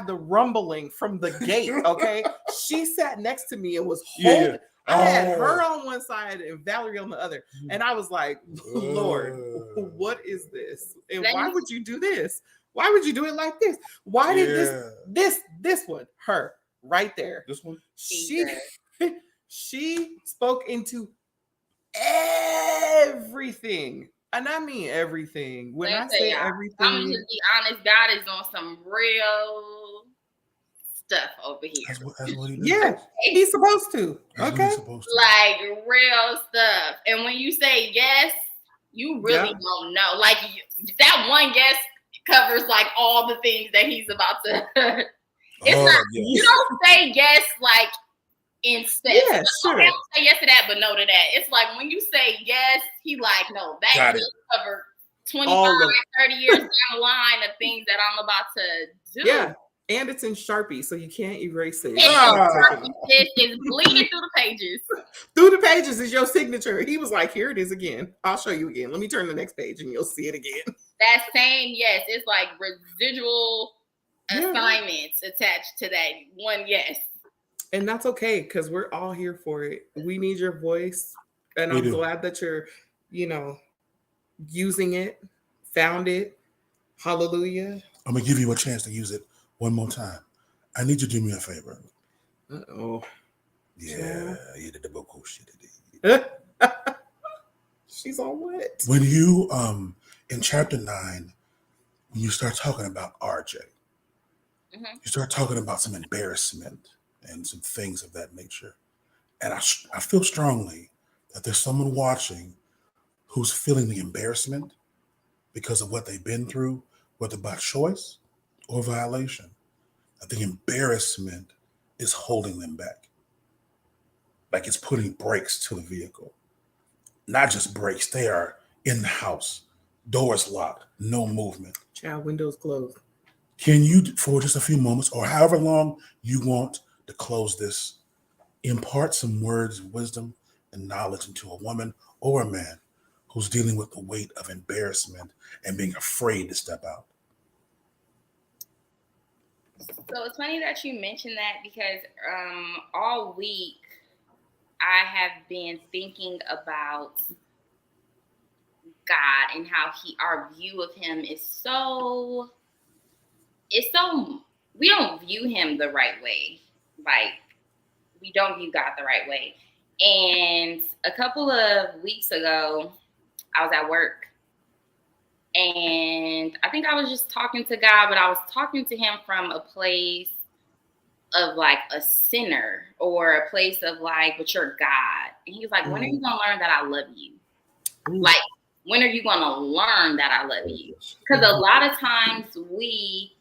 the rumbling from the gate. Okay, she sat next to me and was holding. I had her on one side and Valerie on the other, and I was like, Lord, what is this? And why would you do this? Why would you do it like this? Why did this one, her right there? This one? She spoke into everything. And I mean everything. When I say everything, I'm just be honest, God is on some real stuff over here. That's what he does. Yeah, he's supposed to. Okay. Like real stuff. And when you say yes, you really don't know. Like that one yes covers like all the things that he's about to. You don't say yes like in steps. Yeah, sure. I don't say yes to that, but no to that. It's like when you say yes, he like, no, that will cover 25, 30 years down the line of things that I'm about to do. Yeah. And it's in Sharpie, so you can't erase it. It's bleeding through the pages. Through the pages is your signature. He was like, here it is again. I'll show you again. Let me turn the next page and you'll see it again. That same yes, it's like residual assignments attached to that one yes. And that's okay, because we're all here for it. We need your voice. And I'm glad that you're, using it, found it. Hallelujah. I'm going to give you a chance to use it one more time. I need you to do me a favor. Uh-oh. Yeah, you did the book shit. She's on what? When you, in chapter 9, when you start talking about RJ, you start talking about some embarrassment and some things of that nature. And I feel strongly that there's someone watching who's feeling the embarrassment because of what they've been through, whether by choice or violation. That the embarrassment is holding them back. Like it's putting brakes to the vehicle. Not just brakes, they are in the house, doors locked, no movement. Child, windows closed. Can you, for just a few moments or however long you want to close this, impart some words of wisdom and knowledge into a woman or a man who's dealing with the weight of embarrassment and being afraid to step out? So it's funny that you mentioned that because all week I have been thinking about God and how our view of him is so we don't view him the right way. Like we don't view God the right way. And a couple of weeks ago, I was at work and I think I was just talking to God, but I was talking to him from a place of like a sinner or a place of like, but you're God. And he was like, when are you going to learn that I love you? Like, when are you going to learn that I love you? Because a lot of times we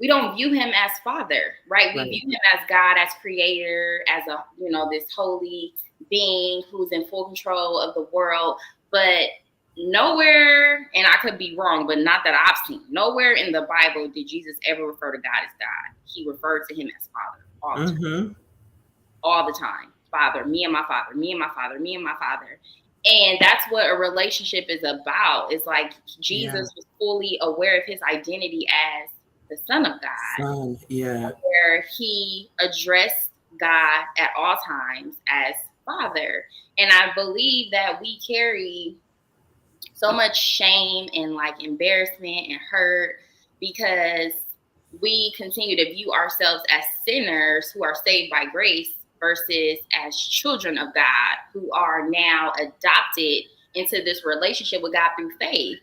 don't view him as father, right? We view him as God, as creator, as a, this holy being who's in full control of the world. But nowhere, and I could be wrong, but not that I've seen, nowhere in the Bible did Jesus ever refer to God as God. He referred to him as father all the time. All the time. Father, me and my father, me and my father, me and my father. And that's what a relationship is about. It's like Jesus was fully aware of his identity as the Son of God. Where he addressed God at all times as Father. And I believe that we carry so much shame and like embarrassment and hurt because we continue to view ourselves as sinners who are saved by grace versus as children of God who are now adopted into this relationship with God through faith.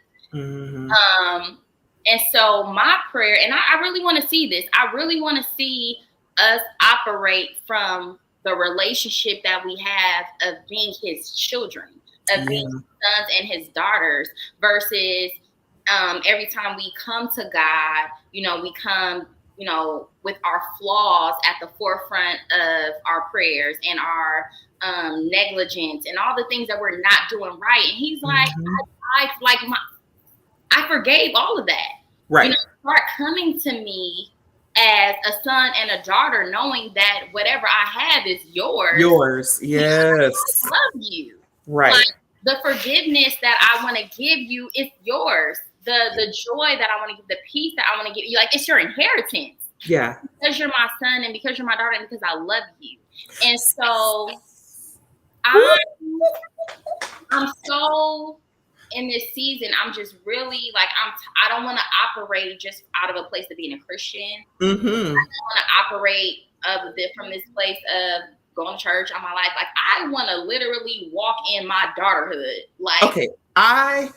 And so my prayer, and I really want to see this, I really want to see us operate from the relationship that we have of being his children, of being his sons and his daughters versus every time we come to God, we come, with our flaws at the forefront of our prayers and our negligence and all the things that we're not doing right. And he's like, I forgave all of that. Right. Start coming to me as a son and a daughter, knowing that whatever I have is yours. Yours, yes. I love you. Right. Like, the forgiveness that I want to give you is yours. The joy that I want to give, the peace that I want to give you, like it's your inheritance. Yeah. Because you're my son and because you're my daughter and because I love you. And so I'm so in this season, I'm just really like, I don't want to operate just out of a place of being a Christian. I don't want to operate from this place of going to church all my life. Like I want to literally walk in my daughterhood. Like, okay, I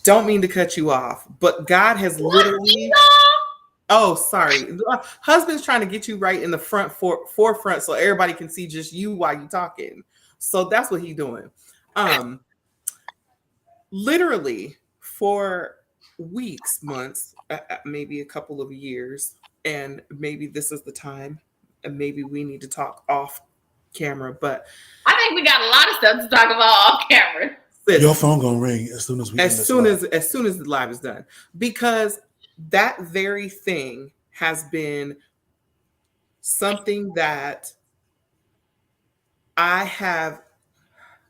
don't mean to cut you off, but God has literally. Oh, sorry. Husband's trying to get you right in the forefront so everybody can see just you while you're talking. So that's what he's doing. Literally for weeks, months, maybe a couple of years, and maybe this is the time, and maybe we need to talk off camera, but I think we got a lot of stuff to talk about off camera. Your phone gonna ring as soon as we as soon as the live is done, because that very thing has been something that I have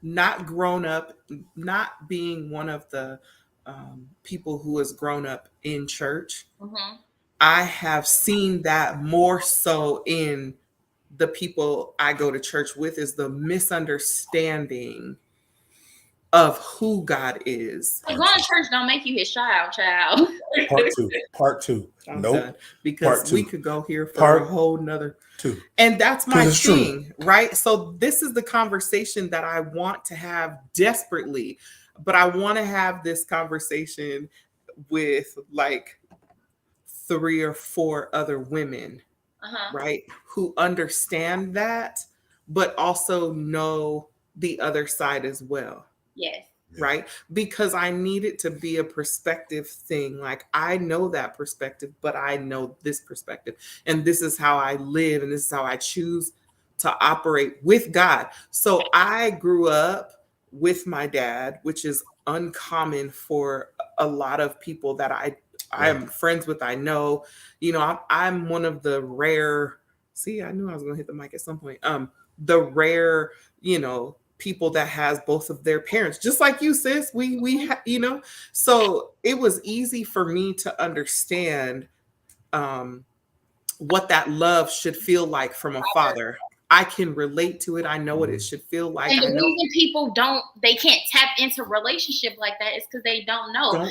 not grown up, not being one of the people who has grown up in church. I have seen that more so in the people I go to church with, is the misunderstanding of who God is. Going to church don't make you his child. Part two. Nope. Because we could go here for a whole nother two. And that's my thing, right? So this is the conversation that I want to have desperately, but I want to have this conversation with like 3 or 4 other women, right? Who understand that, but also know the other side as well. Yes. Right? Because I need it to be a perspective thing. Like I know that perspective, but I know this perspective. And this is how I live. And this is how I choose to operate with God. So I grew up with my dad, which is uncommon for a lot of people that I am friends with. I know, I'm one of the rare, I knew I was going to hit the mic at some point. The rare, people that has both of their parents, just like you, sis. So it was easy for me to understand what that love should feel like from a father. I can relate to it. I know what it should feel like. And the reason people they can't tap into relationship like that is because they don't know.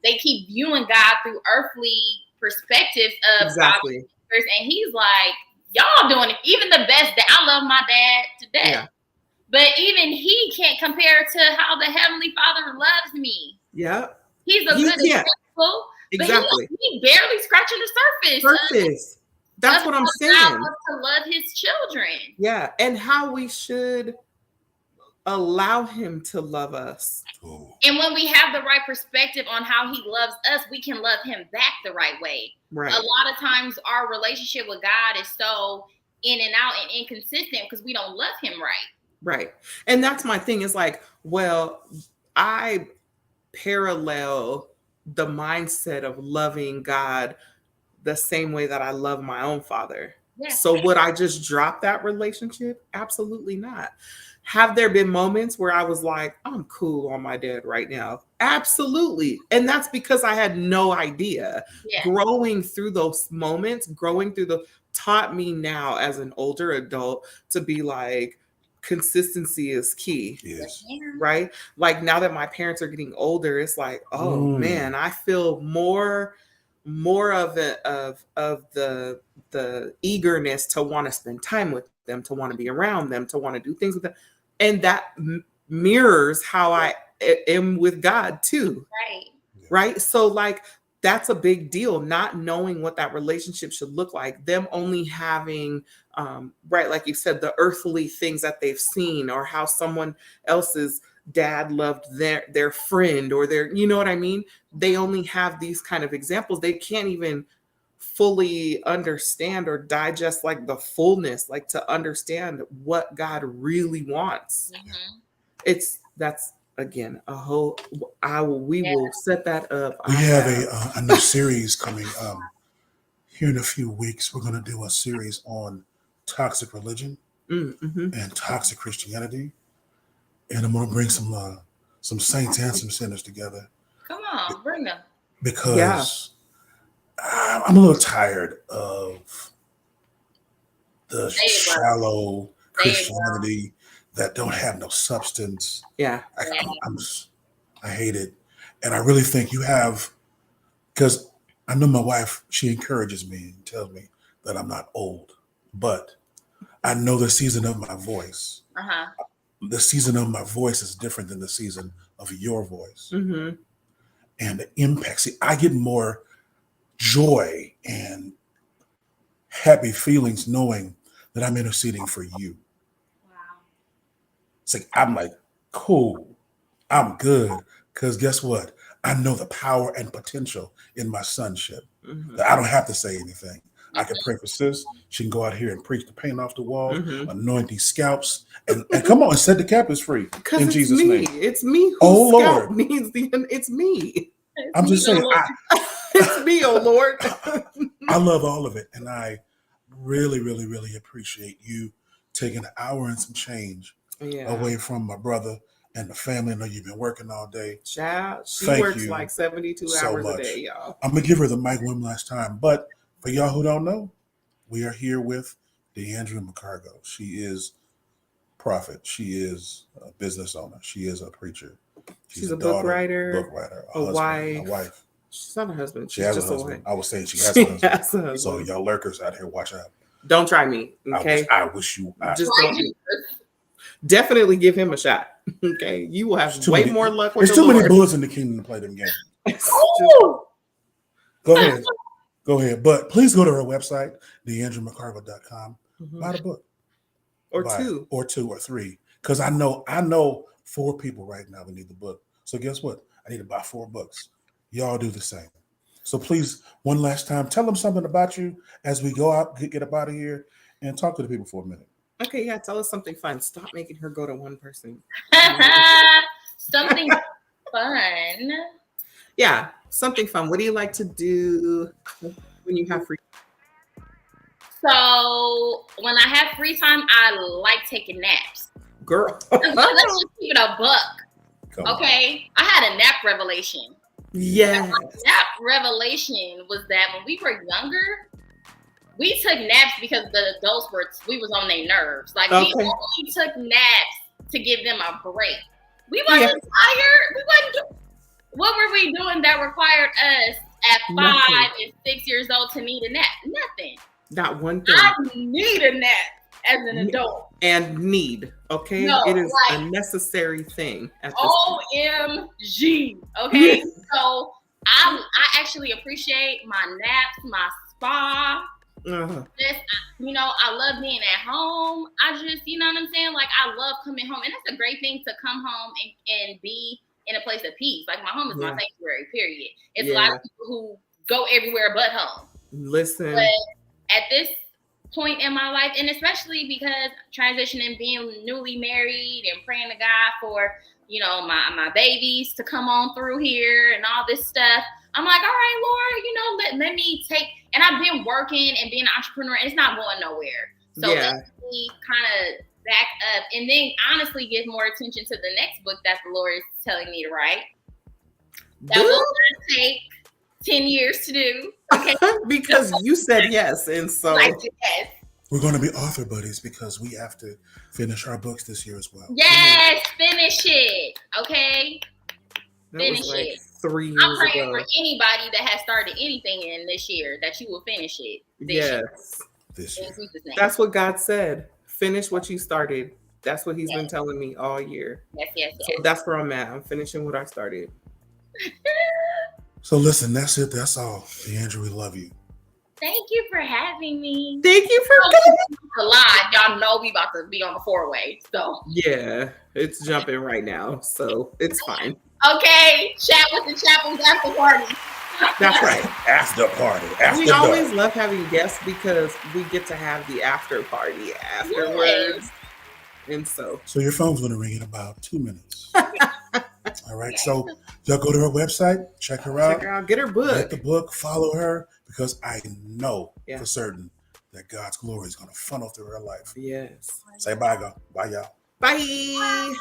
They keep viewing God through earthly perspectives of exactly. fathers, and he's like, y'all doing it. Even the best I love my dad to death. Yeah. But even he can't compare to how the Heavenly Father loves me. Yeah. He's a good example. Exactly. But he barely scratching the surface. That's what I'm saying. God wants to love his children. Yeah. And how we should allow him to love us. And when we have the right perspective on how he loves us, we can love him back the right way. Right. A lot of times our relationship with God is so in and out and inconsistent because we don't love him right. Right. And that's my thing is like, well, I parallel the mindset of loving God the same way that I love my own father. Yeah. So would I just drop that relationship? Absolutely not. Have there been moments where I was like, I'm cool on my dad right now? Absolutely. And that's because I had no idea. Yeah. Growing through those moments, taught me now as an older adult to be like, consistency is key. Yes. Right? Like now that my parents are getting older, it's like, oh man, I feel more of the eagerness to want to spend time with them, to want to be around them, to want to do things with them. And that mirrors how I am with God too. Right. Right. So like, that's a big deal, not knowing what that relationship should look like, them only having, right, like you said, the earthly things that they've seen or how someone else's dad loved their friend or their, you know what I mean? They only have these kind of examples. They can't even fully understand or digest like the fullness, like to understand what God really wants. Mm-hmm. That's again a whole. We will set that up. We have a new series coming here in a few weeks. We're going to do a series on toxic religion and toxic Christianity, and I'm going to bring some saints and some sinners together. Come on, bring them. Because I'm a little tired of the shallow Christianity that don't have no substance. Yeah. I hate it. And I really think you have, because I know my wife, she encourages me and tells me that I'm not old, but I know the season of my voice. The season of my voice is different than the season of your voice. Mm-hmm. And the impact. See, I get more joy and happy feelings knowing that I'm interceding for you. It's like, I'm like, cool, I'm good. Because guess what? I know the power and potential in my sonship. That I don't have to say anything. I can pray for sis. She can go out here and preach the paint off the walls, anoint these scalps, and come on, set the captives free in Jesus' name. It's me. Oh Lord, needs it's me. I'm just saying, it's me, oh Lord. I love all of it, and I really, really, really appreciate you taking an hour and some change away from my brother and the family. I know you've been working all day. Child, she works like 72 hours a day, y'all. I'm gonna give her the mic one last time. But for y'all who don't know, we are here with DeAndrea McCargo. She is prophet. She is a business owner. She is a preacher. She's a book writer, a wife. She's not a husband. She has a husband. I was saying she has a husband. So y'all lurkers out here, watch out. Don't try me, okay? I wish you. Just don't. Definitely give him a shot, okay? You will have way more luck with the Lord. There's too many bullets in the kingdom to play them games. Go ahead. But please go to her website, DeAndreaMcCargo.com. Buy the book. Or two or three. Because I know 4 people right now that need the book. So guess what? I need to buy 4 books. Y'all do the same. So please, one last time, tell them something about you as we go out, get up out of here, and talk to the people for a minute. Okay, yeah, tell us something fun. Stop making her go to one person. Something fun. Yeah, something fun. What do you like to do when you have free time? So when I have free time, I like taking naps. Girl. Let's just keep it a buck. Okay. I had a nap revelation. Yeah. Nap revelation was that when we were younger, we took naps because the adults we was on their nerves. Like Okay. we only took naps to give them a break. We wasn't tired. We wasn't. What were we doing that required us at 5 and 6 years old to need a nap? Nothing. Not one thing. I need a nap as an adult. And need, okay? No, it is like, a necessary thing at this OMG. Okay. So I actually appreciate my naps, my spa. This, I love being at home. I just, you know what I'm saying? Like, I love coming home. And that's a great thing to come home and be in a place of peace. Like, my home is my sanctuary, period. It's a lot of people who go everywhere but home. Listen. But at this point in my life, and especially because transitioning, being newly married and praying to God for, my babies to come on through here and all this stuff, I'm like, all right, Lord, let me take, and I've been working and being an entrepreneur, and it's not going nowhere. So let me kind of back up and then honestly give more attention to the next book that the Lord is telling me to write. That will not take 10 years to do. Okay. Because you said yes. And so yes. We're going to be author buddies because we have to finish our books this year as well. Yes, finish it. Okay. Finish it. 3 years ago. I'm praying for anybody that has started anything in this year that you will finish it. This year. This year. That's what God said. Finish what you started. That's what He's been telling me all year. Yes. So that's where I'm at. I'm finishing what I started. So listen, that's it. That's all. Deandra, we love you. Thank you for having me. Thank you for coming. Live, y'all know we about to be on the 4-way. So yeah, it's jumping right now, so it's fine. Okay, chat with the Chappls after party. That's right. After party. We always love having guests because we get to have the after party afterwards. And so your phone's going to ring in about 2 minutes. All right. So y'all go to her website, check her out. Get her book. Get the book, follow her, because I know for certain that God's glory is going to funnel through her life. Yes. Say bye, y'all. Bye, y'all. Bye.